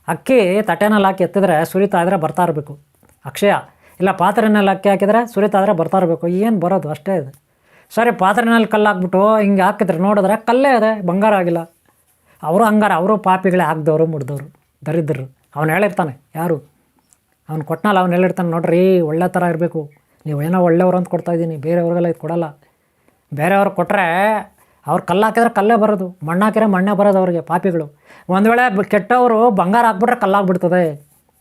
ಅಕ್ಕಿ ತಟ್ಟೆನಲ್ಲಿ ಹಾಕಿ ಎತ್ತಿದ್ರೆ ಸುರಿತಾ ಇದ್ರೆ ಬರ್ತಾ ಇರಬೇಕು ಅಕ್ಷಯ. ಇಲ್ಲ ಪಾತ್ರೆನಲ್ಲಿ ಅಕ್ಕಿ ಹಾಕಿದರೆ ಸುರಿತಾ ಇದ್ರೆ ಬರ್ತಾ ಇರಬೇಕು, ಏನು ಬರೋದು ಅಷ್ಟೇ ಇದೆ. ಸರಿ, ಪಾತ್ರೆನಲ್ಲಿ ಕಲ್ಲು ಹಾಕ್ಬಿಟ್ಟು ಹಿಂಗೆ ಹಾಕಿದ್ರೆ ನೋಡಿದ್ರೆ ಕಲ್ಲೇ ಇದೆ, ಬಂಗಾರ ಆಗಿಲ್ಲ. ಅವರು ಹಂಗಾರೆ, ಅವರು ಪಾಪಿಗಳೇ, ಹಾಕ್ದವರು ಮುಡ್ದವರು ದರಿದ್ರರು. ಅವ್ನು ಹೇಳಿರ್ತಾನೆ, ಯಾರು ಅವ್ನು ಕೊಟ್ಟನಲ್ಲ, ಅವ್ನು ಹೇಳಿರ್ತಾನೆ, ನೋಡ್ರಿ ಒಳ್ಳೆ ಥರ ಇರಬೇಕು, ನೀವು ಏನೋ ಒಳ್ಳೆಯವರು ಅಂತ ಕೊಡ್ತಾಯಿದ್ದೀನಿ, ಬೇರೆಯವ್ರಿಗೆಲ್ಲ ಇದು ಕೊಡಲ್ಲ. ಬೇರೆಯವ್ರಿಗೆ ಕೊಟ್ಟರೆ ಅವ್ರು ಕಲ್ಲು ಹಾಕಿದ್ರೆ ಕಲ್ಲೇ ಬರೋದು, ಮಣ್ಣು ಹಾಕಿದ್ರೆ ಮಣ್ಣೇ ಬರೋದು ಅವ್ರಿಗೆ, ಪಾಪಿಗಳು. ಒಂದು ವೇಳೆ ಕೆಟ್ಟವರು ಬಂಗಾರ ಹಾಕ್ಬಿಟ್ರೆ ಕಲ್ಲಾಗ್ಬಿಡ್ತದೆ,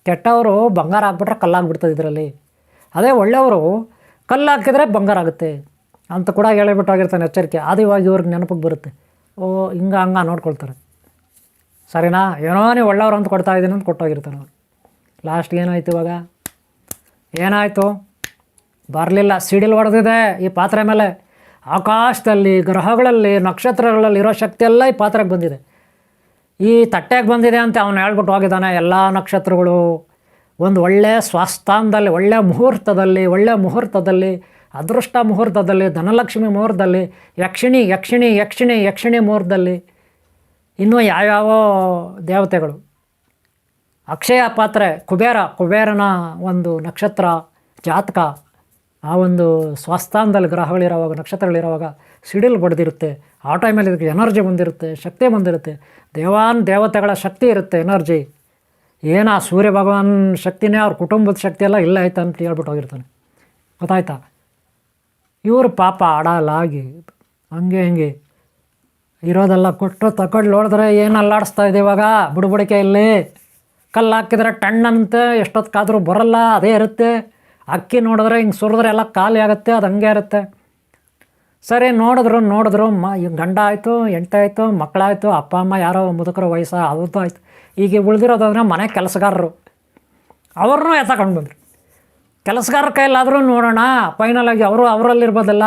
ಕೆಟ್ಟವರು ಬಂಗಾರ ಹಾಕ್ಬಿಟ್ರೆ ಕಲ್ಲಾಗ್ಬಿಡ್ತದೆ ಇದರಲ್ಲಿ. ಅದೇ ಒಳ್ಳೆಯವರು ಕಲ್ಲು ಹಾಕಿದ್ರೆ ಬಂಗಾರ ಆಗುತ್ತೆ ಅಂತ ಕೂಡ ಹೇಳಿಬಿಟ್ಟಾಗಿರ್ತಾನೆ ಎಚ್ಚರಿಕೆ. ಅದು ಇವಾಗ ಇವ್ರಿಗೆ ನೆನಪಿಗೆ ಬರುತ್ತೆ. ಓ ಹಂಗೆ ನೋಡ್ಕೊಳ್ತಾರೆ. ಸರಿನಾ, ಏನೋ ನೀವು ಒಳ್ಳೆಯವ್ರು ಅಂತ ಕೊಡ್ತಾಯಿದ್ದೀನಿ ಅಂತ ಕೊಟ್ಟೋಗಿರ್ತಾನೆ ಅವ್ರು. ಲಾಸ್ಟ್ಗೆ ಏನಾಯಿತು, ಇವಾಗ ಏನಾಯಿತು, ಬರಲಿಲ್ಲ. ಸಿಡಿಲು ಹೊಡೆದಿದೆ ಈ ಪಾತ್ರೆ ಮೇಲೆ. ಆಕಾಶದಲ್ಲಿ, ಗ್ರಹಗಳಲ್ಲಿ, ನಕ್ಷತ್ರಗಳಲ್ಲಿ ಇರೋ ಶಕ್ತಿ ಎಲ್ಲ ಈ ಪಾತ್ರೆಗೆ ಬಂದಿದೆ, ಈ ತಟ್ಟೆಗೆ ಬಂದಿದೆ ಅಂತ ಅವನು ಹೇಳ್ಬಿಟ್ಟು ಹೋಗಿದ್ದಾನೆ. ಎಲ್ಲ ನಕ್ಷತ್ರಗಳು ಒಂದು ಒಳ್ಳೆಯ ಸ್ವಸ್ಥಾನದಲ್ಲಿ, ಒಳ್ಳೆಯ ಮುಹೂರ್ತದಲ್ಲಿ, ಅದೃಷ್ಟ ಮುಹೂರ್ತದಲ್ಲಿ, ಧನಲಕ್ಷ್ಮಿ ಮುಹೂರ್ತದಲ್ಲಿ, ಯಕ್ಷಿಣಿ ಮುಹೂರ್ತದಲ್ಲಿ, ಇನ್ನೂ ಯಾವ್ಯಾವ ದೇವತೆಗಳು, ಅಕ್ಷಯ ಪಾತ್ರೆ, ಕುಬೇರನ ಒಂದು ನಕ್ಷತ್ರ ಜಾತಕ, ಆ ಒಂದು ಸ್ವಸ್ಥಾನದಲ್ಲಿ ಗ್ರಹಗಳಿರೋವಾಗ, ನಕ್ಷತ್ರಗಳಿರೋವಾಗ ಸಿಡಿಲು ಬಡ್ದಿರುತ್ತೆ. ಆ ಟೈಮಲ್ಲಿ ಇದಕ್ಕೆ ಎನರ್ಜಿ ಬಂದಿರುತ್ತೆ, ಶಕ್ತಿ ಬಂದಿರುತ್ತೆ, ದೇವತೆಗಳ ಶಕ್ತಿ ಇರುತ್ತೆ, ಎನರ್ಜಿ. ಏನೋ ಸೂರ್ಯ ಭಗವಾನ್ ಶಕ್ತಿನೇ ಅವ್ರ ಕುಟುಂಬದ ಶಕ್ತಿ ಎಲ್ಲ ಇಲ್ಲ ಆಯ್ತಾ ಅಂತ ಹೇಳ್ಬಿಟ್ಟು ಹೋಗಿರ್ತಾನೆ. ಗೊತ್ತಾಯ್ತಾ? ಇವರು ಪಾಪ ಆಡಲಾಗಿ ಹಂಗೆ ಇರೋದೆಲ್ಲ ಕೊಟ್ಟು ತಗೊಂಡು ನೋಡಿದ್ರೆ ಏನು ಅಲ್ಲಾಡಿಸ್ತಾ ಇದೆ ಇವಾಗ. ಬುಡಬುಡಿಕೆಯಲ್ಲಿ ಕಲ್ಲು ಹಾಕಿದ್ರೆ ಟಣ್ಣಂತೆ, ಎಷ್ಟೊತ್ತಾದರೂ ಬರಲ್ಲ, ಅದೇ ಇರುತ್ತೆ. ಅಕ್ಕಿ ನೋಡಿದ್ರೆ ಹಿಂಗೆ ಸುರಿದ್ರೆ ಎಲ್ಲ ಖಾಲಿ ಆಗುತ್ತೆ, ಅದು ಹಂಗೆ ಇರುತ್ತೆ. ಸರಿ, ನೋಡಿದ್ರು ಗಂಡ ಆಯಿತು, ಹೆಂಡತಿ ಆಯಿತು, ಮಕ್ಕಳಾಯಿತು, ಅಪ್ಪ ಅಮ್ಮ ಯಾರೋ ಮುದುಕರ ವಯಸ್ಸು ಅದು ಆಯಿತು. ಈಗ ಉಳಿದಿರೋದಂದ್ರೆ ಮನೆ ಕೆಲಸಗಾರರು, ಅವ್ರನ್ನೂ ಎತ್ತಕೊಂಡು ಬಂದರು. ಕೆಲಸಗಾರರ ಕೈಲಾದರೂ ನೋಡೋಣ ಫೈನಲಾಗಿ ಅವರಲ್ಲಿರ್ಬೋದಲ್ಲ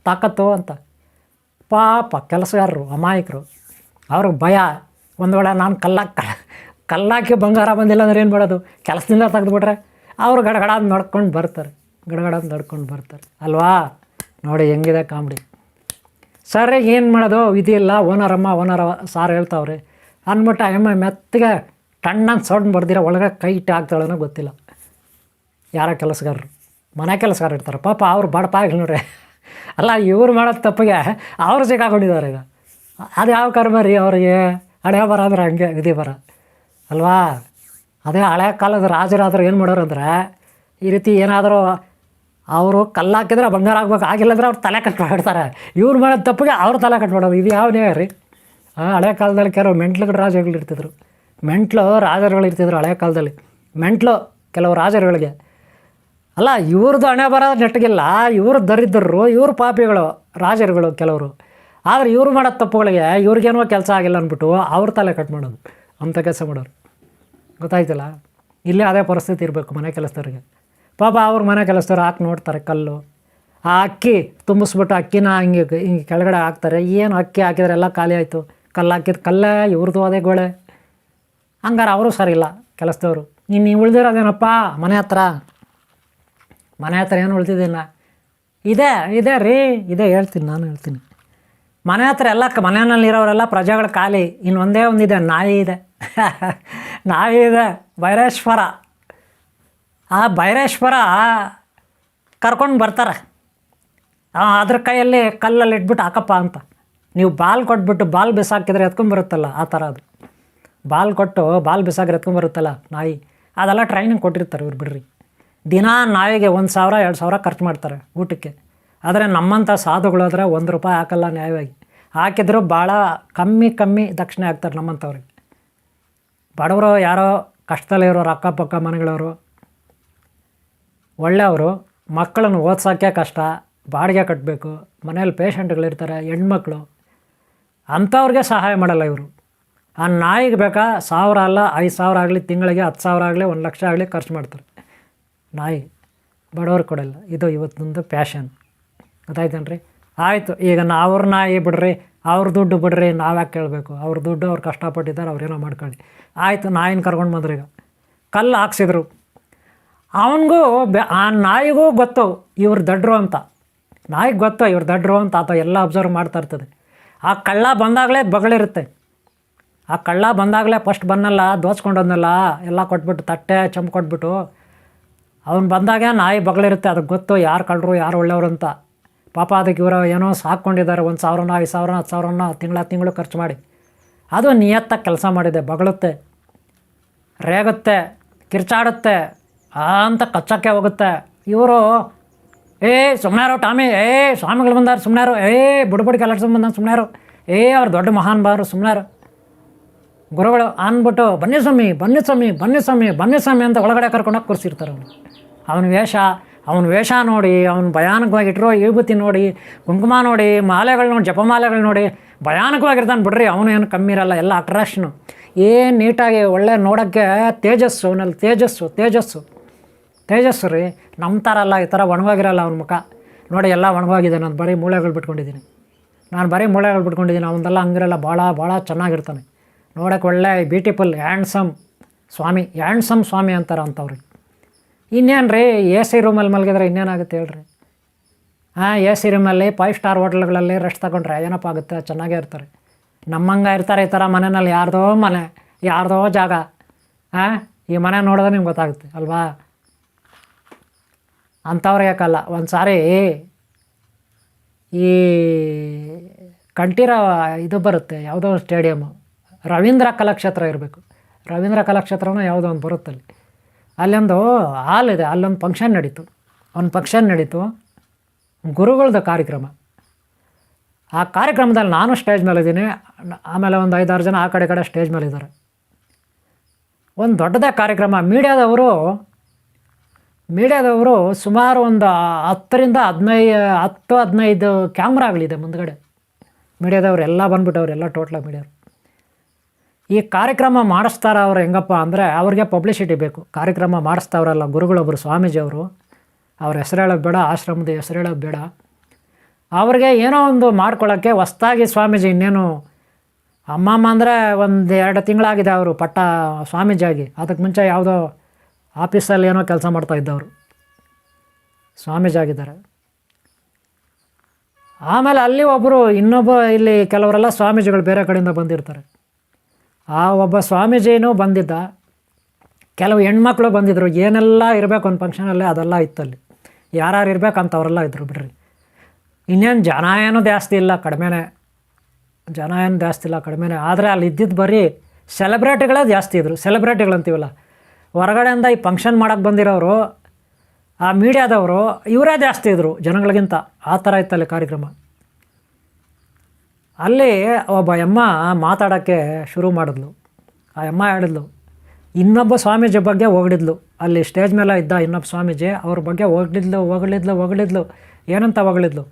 ತಾಕತ್ತು ಅಂತ. ಪಾಪ ಕೆಲಸಗಾರರು ಅಮಾಯಕರು, ಅವ್ರಿಗೆ ಭಯ. ಒಂದು ವೇಳೆ ನಾನು ಕಲ್ಲಾಕಿ ಬಂಗಾರ ಬಂದಿಲ್ಲ ಅಂದ್ರೆ ಏನು ಮಾಡೋದು, ಕೆಲಸದಿಂದ ತೆಗೆದುಬಿಟ್ರೆ ಅವರು ಗಡಗಡ ನಡ್ಕೊಂಡು ಬರ್ತಾರೆ ಅಲ್ವಾ. ನೋಡಿ ಹೆಂಗಿದೆ ಕಾಮಿಡಿ. ಸರಿ, ಏನು ಮಾಡೋದು, ವಿಧಿ ಇಲ್ಲ, ಓನರ್ ಸಾರ್ ಹೇಳ್ತಾವ್ರೆ ಅಂದ್ಬಿಟ್ಟು ಅಮ್ಮ ಮೆತ್ತಗೆ ಟಣ್ಣಂತ ಸೌಂಡ್ ಬರ್ದಿರ ಒಳಗೆ ಕೈ ಇಟ್ಟು ಹಾಕ್ತಾಳನೋ ಗೊತ್ತಿಲ್ಲ. ಯಾರೋ ಕೆಲಸಗಾರರು, ಮನೆ ಕೆಲಸಗಾರ ಇರ್ತಾರೆ ಪಾಪ, ಅವ್ರು ಬಡಪಾಗಿ ನೋಡ್ರಿ. ಅಲ್ಲ, ಇವ್ರು ಮಾಡೋದು ತಪ್ಪಿಗೆ ಅವ್ರು ಸಿಕ್ಕಾಕೊಂಡಿದ್ದಾರೆ ಈಗ. ಅದು ಯಾವ ಕರ್ಮ ರೀ ಅವ್ರಿಗೆ, ಹಣೆ ಬರ ಅಂದ್ರೆ ಹಂಗೆ ವಿಧಿ ಬರ ಅಲ್ವಾ. ಅದೇ ಹಳೆ ಕಾಲದ ರಾಜರಾದರೂ ಏನು ಮಾಡೋರು ಅಂದರೆ, ಈ ರೀತಿ ಏನಾದರೂ ಅವರು ಕಲ್ಲು ಹಾಕಿದ್ರೆ ಬಂಗಾರ ಆಗ್ಬೇಕು, ಆಗಿಲ್ಲ ಅಂದ್ರೆ ಅವ್ರು ತಲೆ ಕಟ್ಬಿಡ್ತಾರೆ. ಇವ್ರು ಮಾಡೋದು ತಪ್ಪಿಗೆ ಅವ್ರು ತಲೆ ಕಟ್ಬಿಡೋದು. ಇದು ಯಾವ ನ್ಯಾಯ ರೀ? ಹಳೆ ಕಾಲದಲ್ಲಿ ಕೆಲವು ಮೆಂಟ್ಲುಗಳು ರಾಜರುಗಳು ಇರ್ತಿದ್ರು, ರಾಜರುಗಳು ಇರ್ತಿದ್ರು ಹಳೆ ಕಾಲದಲ್ಲಿ. ಕೆಲವು ರಾಜರುಗಳಿಗೆ ಅಲ್ಲ, ಇವ್ರದ್ದು ಹಣೆ ಬರೋ ನೆಟ್ಟಗಿಲ್ಲ, ಇವರು ದರಿದ್ರರು, ಇವರು ಪಾಪಿಗಳು ರಾಜರುಗಳು ಕೆಲವರು. ಆದರೆ ಇವ್ರು ಮಾಡೋ ತಪ್ಪುಗಳಿಗೆ ಇವ್ರಿಗೇನೋ ಕೆಲಸ ಆಗಿಲ್ಲ ಅಂದ್ಬಿಟ್ಟು ಅವ್ರ ತಲೆ ಕಟ್ ಮಾಡೋದು, ಅಂಥ ಕೆಲಸ ಮಾಡೋರು. ಗೊತ್ತಾಯ್ತಲ್ಲ? ಇಲ್ಲೇ ಅದೇ ಪರಿಸ್ಥಿತಿ ಇರಬೇಕು ಮನೆ ಕೆಲಸದವ್ರಿಗೆ. ಪಾಪ ಅವ್ರ ಮನೆ ಕೆಲಸದವ್ರು ಹಾಕಿ ನೋಡ್ತಾರೆ ಕಲ್ಲು, ಆ ಅಕ್ಕಿ ತುಂಬಿಸ್ಬಿಟ್ಟು ಅಕ್ಕಿನ ಹಿಂಗೆ ಕೆಳಗಡೆ ಹಾಕ್ತಾರೆ. ಏನು ಅಕ್ಕಿ ಹಾಕಿದ್ರೆ ಎಲ್ಲ ಖಾಲಿ ಆಯಿತು, ಕಲ್ಲು ಹಾಕಿದ ಕಲ್ಲೇ ಇವ್ರದ್ದು ಅದೇ ಗೋಳೆ. ಹಂಗಾರೆ ಅವರು ಸರಿ ಇಲ್ಲ ಕೆಲಸದವರು. ಇನ್ನು ಉಳ್ದಿರೋದೇನಪ್ಪ ಮನೆ ಹತ್ರ ಏನು ಉಳ್ದಿದ್ದಿಲ್ಲ. ಇದೆ ರೀ, ನಾನು ಹೇಳ್ತೀನಿ. ಮನೆ ಹತ್ರ ಎಲ್ಲ ಮನೆಯಲ್ಲಿರೋರೆಲ್ಲ ಪ್ರಜೆಗಳು ಖಾಲಿ. ಇನ್ನು ಒಂದೇ ಒಂದಿದೆ, ನಾಯಿ ಇದೆ. ನಾಯಿ ಇದೆ, ಭೈರೇಶ್ವರ. ಆ ಭೈರೇಶ್ವರ ಕರ್ಕೊಂಡು ಬರ್ತಾರೆ. ಅದ್ರ ಕೈಯಲ್ಲಿ ಕಲ್ಲಲ್ಲಿ ಇಟ್ಬಿಟ್ಟು ಹಾಕಪ್ಪ ಅಂತ. ನೀವು ಬಾಲ್ ಕೊಟ್ಬಿಟ್ಟು ಬಾಲ್ ಬಿಸಾಕಿದ್ರೆ ಎತ್ಕೊಂಡ್ಬರುತ್ತಲ್ಲ, ಆ ಥರ ಅದು. ಬಾಲ್ ಕೊಟ್ಟು ಬಾಲ್ ಬಿಸಾಕಿದ್ರೆ ಎತ್ಕೊಂಡ್ಬರುತ್ತಲ್ಲ ನಾಯಿ, ಅದೆಲ್ಲ ಟ್ರೈನಿಂಗ್ ಕೊಟ್ಟಿರ್ತಾರೆ ಇವ್ರು. ಬಿಡ್ರಿ, ದಿನ ನಾಯಿಗೆ 1,000 2,000 ಖರ್ಚು ಮಾಡ್ತಾರೆ ಊಟಕ್ಕೆ. ಆದರೆ ನಮ್ಮಂಥ ಸಾಧುಗಳಾದರೆ ₹1 ಹಾಕಲ್ಲ ನ್ಯಾಯವಾಗಿ. ಹಾಕಿದ್ರು ಭಾಳ ಕಮ್ಮಿ ದಕ್ಷಿಣೆ ಹಾಕ್ತಾರೆ ನಮ್ಮಂಥವ್ರಿಗೆ. ಬಡವರು ಯಾರೋ ಕಷ್ಟದಲ್ಲಿರೋರು, ಅಕ್ಕಪಕ್ಕ ಮನೆಗಳವರು ಒಳ್ಳೆಯವರು, ಮಕ್ಕಳನ್ನು ಓದ್ಸೋಕ್ಕೆ ಕಷ್ಟ, ಬಾಡಿಗೆ ಕಟ್ಟಬೇಕು, ಮನೇಲಿ ಪೇಷಂಟ್ಗಳಿರ್ತಾರೆ, ಹೆಣ್ಮಕ್ಳು, ಅಂಥವ್ರಿಗೆ ಸಹಾಯ ಮಾಡಲ್ಲ ಇವರು. ಆ ನಾಯಿಗೆ ಬೇಕಾ 1,000 ಅಲ್ಲ 5,000 ಆಗಲಿ, ತಿಂಗಳಿಗೆ 10,000 ಆಗಲಿ, 1,00,000 ಆಗಲಿ ಖರ್ಚು ಮಾಡ್ತಾರೆ ನಾಯಿ. ಬಡವ್ರು ಕೊಡಲ್ಲ. ಇದು ಇವತ್ತೊಂದು ಪ್ಯಾಷನ್. ಗೊತ್ತಾಯ್ತೇನ್ರಿ? ಆಯಿತು, ಈಗ ಅವ್ರ ನಾಯಿ ಬಿಡ್ರಿ, ಅವ್ರ ದುಡ್ಡು ಬಿಡ್ರಿ, ನಾವ್ಯಾಕೆ ಕೇಳಬೇಕು? ಅವ್ರ ದುಡ್ಡು ಅವ್ರು ಕಷ್ಟಪಟ್ಟಿದ್ದಾರೆ, ಅವ್ರೇನೋ ಮಾಡ್ಕೊಳ್ಳಿ. ಆಯಿತು, ನಾಯಿನ ಕರ್ಕೊಂಡು ಬಂದ್ರು. ಈಗ ಕಲ್ಲು ಹಾಕ್ಸಿದ್ರು. ಅವನಿಗೂ ಆ ನಾಯಿಗೂ ಗೊತ್ತು ಇವ್ರು ದಡ್ರು ಅಂತ. ನಾಯಿಗೆ ಗೊತ್ತು ಇವ್ರು ದಡ್ರು ಅಂತ. ಆತ ಎಲ್ಲ ಅಬ್ಸರ್ವ್ ಮಾಡ್ತಾ ಇರ್ತದೆ. ಆ ಕಳ್ಳ ಬಂದಾಗಲೇ ಬಗಳಿರುತ್ತೆ. ಆ ಕಳ್ಳ ಬಂದಾಗಲೇ ಫಸ್ಟ್ ಬಂದಲ್ಲ, ದೋಚ್ಕೊಂಡೋದ್ನಲ್ಲ, ಎಲ್ಲ ಕೊಟ್ಬಿಟ್ಟು ತಟ್ಟೆ ಚಂಪು ಕೊಟ್ಬಿಟ್ಟು ಅವ್ನು ಬಂದಾಗ ನಾಯಿ ಬಗಳಿರುತ್ತೆ. ಅದಕ್ಕೆ ಗೊತ್ತು ಯಾರು ಕಳ್ಳರು ಯಾರು ಒಳ್ಳೆಯವರು ಅಂತ. ಪಾಪ ಅದಕ್ಕೆ ಇವರು ಏನೋ ಸಾಕ್ಕೊಂಡಿದ್ದಾರೆ, 1,000 5,000 10,000 ತಿಂಗಳು ಖರ್ಚು ಮಾಡಿ. ಅದು ನಿಯತ್ತಾಗಿ ಕೆಲಸ ಮಾಡಿದೆ. ಬಗಳುತ್ತೆ, ರೇಗುತ್ತೆ, ಕಿರ್ಚಾಡುತ್ತೆ ಅಂತ ಕಚ್ಚಕ್ಕೆ ಹೋಗುತ್ತೆ. ಇವರು ಸುಮ್ಮನೆರು ಟಾಮಿ, ಸ್ವಾಮಿಗಳು ಬಂದಾರು ಸುಮ್ಮನೆರು, ಬುಡ್ಬುಡಿ ಕಲರ್ಸ್ ಬಂದ ಸುಮ್ಮನೆರು, ಅವ್ರು ದೊಡ್ಡ ಮಹಾನ್ ಬಾರು ಸುಮ್ಮನೆರು ಗುರುಗಳು ಅಂದ್ಬಿಟ್ಟು ಬನ್ನಿ ಸ್ವಾಮಿ ಅಂತ ಒಳಗಡೆ ಕರ್ಕೊಂಡೋಗಿ ಕೂರಿಸಿರ್ತಾರೆ. ಅವನ ವೇಷ ನೋಡಿ, ಅವನು ಭಯಾನಕವಾಗಿ ಇಟ್ಟಿರೋ ವಿಭೂತಿ ನೋಡಿ, ಕುಂಕುಮ ನೋಡಿ, ಮಾಲೆಗಳು ನೋಡಿ, ಜಪಮಾಲೆಗಳು ನೋಡಿ ಭಯಾನಕವಾಗಿರ್ತಾನೆ ಬಿಡ್ರಿ. ಅವನು ಏನು ಕಮ್ಮಿ ಇರಲ್ಲ, ಎಲ್ಲ ಅಟ್ರಾಕ್ಷನು. ಏನು ನೀಟಾಗಿ ಒಳ್ಳೆ ನೋಡೋಕ್ಕೆ ತೇಜಸ್ಸು, ಅವನಲ್ಲಿ ತೇಜಸ್ಸು ರೀ. ನಮ್ಮ ಥರ ಅಲ್ಲ, ಈ ಥರ ಒಣಗೋಗಿರಲ್ಲ ಅವನ ಮುಖ ನೋಡಿ. ಎಲ್ಲ ಒಣಗೋಗಿದೆ. ನಾನು ಬರೀ ಮೂಳೆಗಳು ಬಿಟ್ಕೊಂಡಿದ್ದೀನಿ. ಅವನದೆಲ್ಲ ಹಂಗಿರಲ್ಲ, ಭಾಳ ಚೆನ್ನಾಗಿರ್ತಾನೆ ನೋಡೋಕ್ಕೆ. ಒಳ್ಳೆ ಬ್ಯೂಟಿಫುಲ್ ಹ್ಯಾಂಡ್ಸಮ್ ಸ್ವಾಮಿ ಅಂತಾರೆ ಅಂಥವ್ರಿಗೆ. ಇನ್ನೇನು ರೀ, AC ರೂಮಲ್ಲಿ ಮಲಗಿದ್ರೆ ಇನ್ನೇನಾಗುತ್ತೆ ಹೇಳ್ರಿ? AC ರೂಮಲ್ಲಿ 5 ಸ್ಟಾರ್ ಹೋಟ್ಲ್ಗಳಲ್ಲಿ ರೆಸ್ಟ್ ತಗೊಂಡ್ರೆ ಏನಪ್ಪ ಆಗುತ್ತೆ? ಚೆನ್ನಾಗೇ ಇರ್ತಾರೆ. ನಮ್ಮಂಗೆ ಇರ್ತಾರೆ ಈ ಥರ ಮನೆಯಲ್ಲಿ. ಯಾರ್ದೋ ಮನೆ, ಯಾರ್ದೋ ಜಾಗ. ಈ ಮನೆ ನೋಡಿದ್ರೆ ನಿಮ್ಗೆ ಗೊತ್ತಾಗುತ್ತೆ ಅಲ್ವಾ? ಅಂಥವ್ರಿಗೆ ಯಾಕಲ್ಲ. ಒಂದು ಸಾರಿ ಈ ಕಂಠೀರ ಇದು ಬರುತ್ತೆ, ಯಾವುದೋ ಸ್ಟೇಡಿಯಮ್ಮು, ರವೀಂದ್ರ ಕಲಾಕ್ಷೇತ್ರ ಇರಬೇಕು. ರವೀಂದ್ರ ಕಲಾಕ್ಷೇತ್ರನೂ ಯಾವುದೋ ಒಂದು ಬರುತ್ತಲ್ಲಿ. ಅಲ್ಲೊಂದು ಹಾಲ್ ಇದೆ, ಅಲ್ಲೊಂದು ಫಂಕ್ಷನ್ ನಡೀತು. ಗುರುಗಳದ್ದು ಕಾರ್ಯಕ್ರಮ. ಆ ಕಾರ್ಯಕ್ರಮದಲ್ಲಿ ನಾನು ಸ್ಟೇಜ್ ಮೇಲಿದ್ದೀನಿ. ಆಮೇಲೆ ಒಂದು 5-6 ಜನ ಆ ಕಡೆ ಸ್ಟೇಜ್ ಮೇಲಿದ್ದಾರೆ. ಒಂದು ದೊಡ್ಡದೇ ಕಾರ್ಯಕ್ರಮ. ಮೀಡಿಯಾದವರು ಸುಮಾರು ಒಂದು 10-15 ಕ್ಯಾಮ್ರಾಗಳಿದೆ ಮುಂದ್ಗಡೆ. ಮೀಡಿಯಾದವ್ರು ಎಲ್ಲ ಬಂದ್ಬಿಟ್ಟವ್ರು, ಎಲ್ಲ ಟೋಟ್ಲಾಗಿ ಮೀಡಿಯಾವ್ರು. ಈ ಕಾರ್ಯಕ್ರಮ ಮಾಡಿಸ್ತಾರ ಅವ್ರು ಹೆಂಗಪ್ಪ ಅಂದರೆ, ಅವ್ರಿಗೆ ಪಬ್ಲಿಸಿಟಿ ಬೇಕು. ಕಾರ್ಯಕ್ರಮ ಮಾಡಿಸ್ತಾವ್ರಲ್ಲ ಗುರುಗಳೊಬ್ಬರು, ಸ್ವಾಮೀಜಿಯವರು, ಅವ್ರ ಹೆಸರು ಹೇಳೋದು ಬೇಡ, ಆಶ್ರಮದ ಹೆಸರು ಹೇಳೋದು ಬೇಡ. ಅವ್ರಿಗೆ ಏನೋ ಒಂದು ಮಾಡ್ಕೊಳ್ಳೋಕ್ಕೆ ಹೊಸ್ದಾಗಿ ಸ್ವಾಮೀಜಿ, ಇನ್ನೇನು ಅಮ್ಮಮ್ಮ ಅಂದರೆ 1-2 ತಿಂಗಳಾಗಿದೆ ಅವರು ಪಟ್ಟ ಸ್ವಾಮೀಜಿಯಾಗಿ. ಅದಕ್ಕೆ ಮುಂಚೆ ಯಾವುದೋ ಆಫೀಸಲ್ಲಿ ಏನೋ ಕೆಲಸ ಮಾಡ್ತಾಯಿದ್ದವರು, ಸ್ವಾಮೀಜಿ ಆಗಿದ್ದಾರೆ. ಆಮೇಲೆ ಅಲ್ಲಿ ಇಲ್ಲಿ ಕೆಲವರೆಲ್ಲ ಸ್ವಾಮೀಜಿಗಳು ಬೇರೆ ಕಡೆಯಿಂದ ಬಂದಿರ್ತಾರೆ. ಆ ಒಬ್ಬ ಸ್ವಾಮೀಜಿನೂ ಬಂದಿದ್ದ, ಕೆಲವು ಹೆಣ್ಮಕ್ಳು ಬಂದಿದ್ದರು. ಏನೆಲ್ಲ ಇರಬೇಕು ಒಂದು ಫಂಕ್ಷನಲ್ಲಿ ಅದೆಲ್ಲ ಇತ್ತಲ್ಲಿ. ಯಾರು ಇರಬೇಕಂತವರೆಲ್ಲ ಇದ್ದರು ಬಿಡ್ರಿ. ಇನ್ನೇನು ಜನ ಏನೂ ಜಾಸ್ತಿ ಇಲ್ಲ, ಕಡಿಮೆನೇ. ಆದರೆ ಅಲ್ಲಿ ಇದ್ದಿದ್ದು ಬರೀ ಸೆಲೆಬ್ರಿಟಿಗಳೇ ಜಾಸ್ತಿ ಇದ್ದರು. ಸೆಲೆಬ್ರಿಟಿಗಳಂತೀವಲ್ಲ, ಹೊರಗಡೆಯಿಂದ ಈ ಫಂಕ್ಷನ್ ಮಾಡೋಕ್ಕೆ ಬಂದಿರೋರು ಆ ಮೀಡಿಯಾದವರು ಇವರೇ ಜಾಸ್ತಿ ಇದ್ದರು ಜನಗಳಿಗಿಂತ. ಆ ಥರ ಇತ್ತಲ್ಲಿ ಕಾರ್ಯಕ್ರಮ. ಅಲ್ಲಿ ಒಬ್ಬ ಅಮ್ಮ ಮಾತಾಡೋಕ್ಕೆ ಶುರು ಮಾಡಿದ್ಲು. ಆ ಅಮ್ಮ ಹೇಳಿದ್ಲು, ಇನ್ನೊಬ್ಬ ಸ್ವಾಮೀಜಿ ಬಗ್ಗೆ ಹೊಗಳಿದ್ಲು. ಅಲ್ಲಿ ಸ್ಟೇಜ್ ಮೇಲೆ ಇದ್ದ ಇನ್ನೊಬ್ಬ ಸ್ವಾಮೀಜಿ ಅವ್ರ ಬಗ್ಗೆ ಹೊಗಳಿದ್ಲು. ಏನಂತ ಹೊಗಳಿದ್ಲು?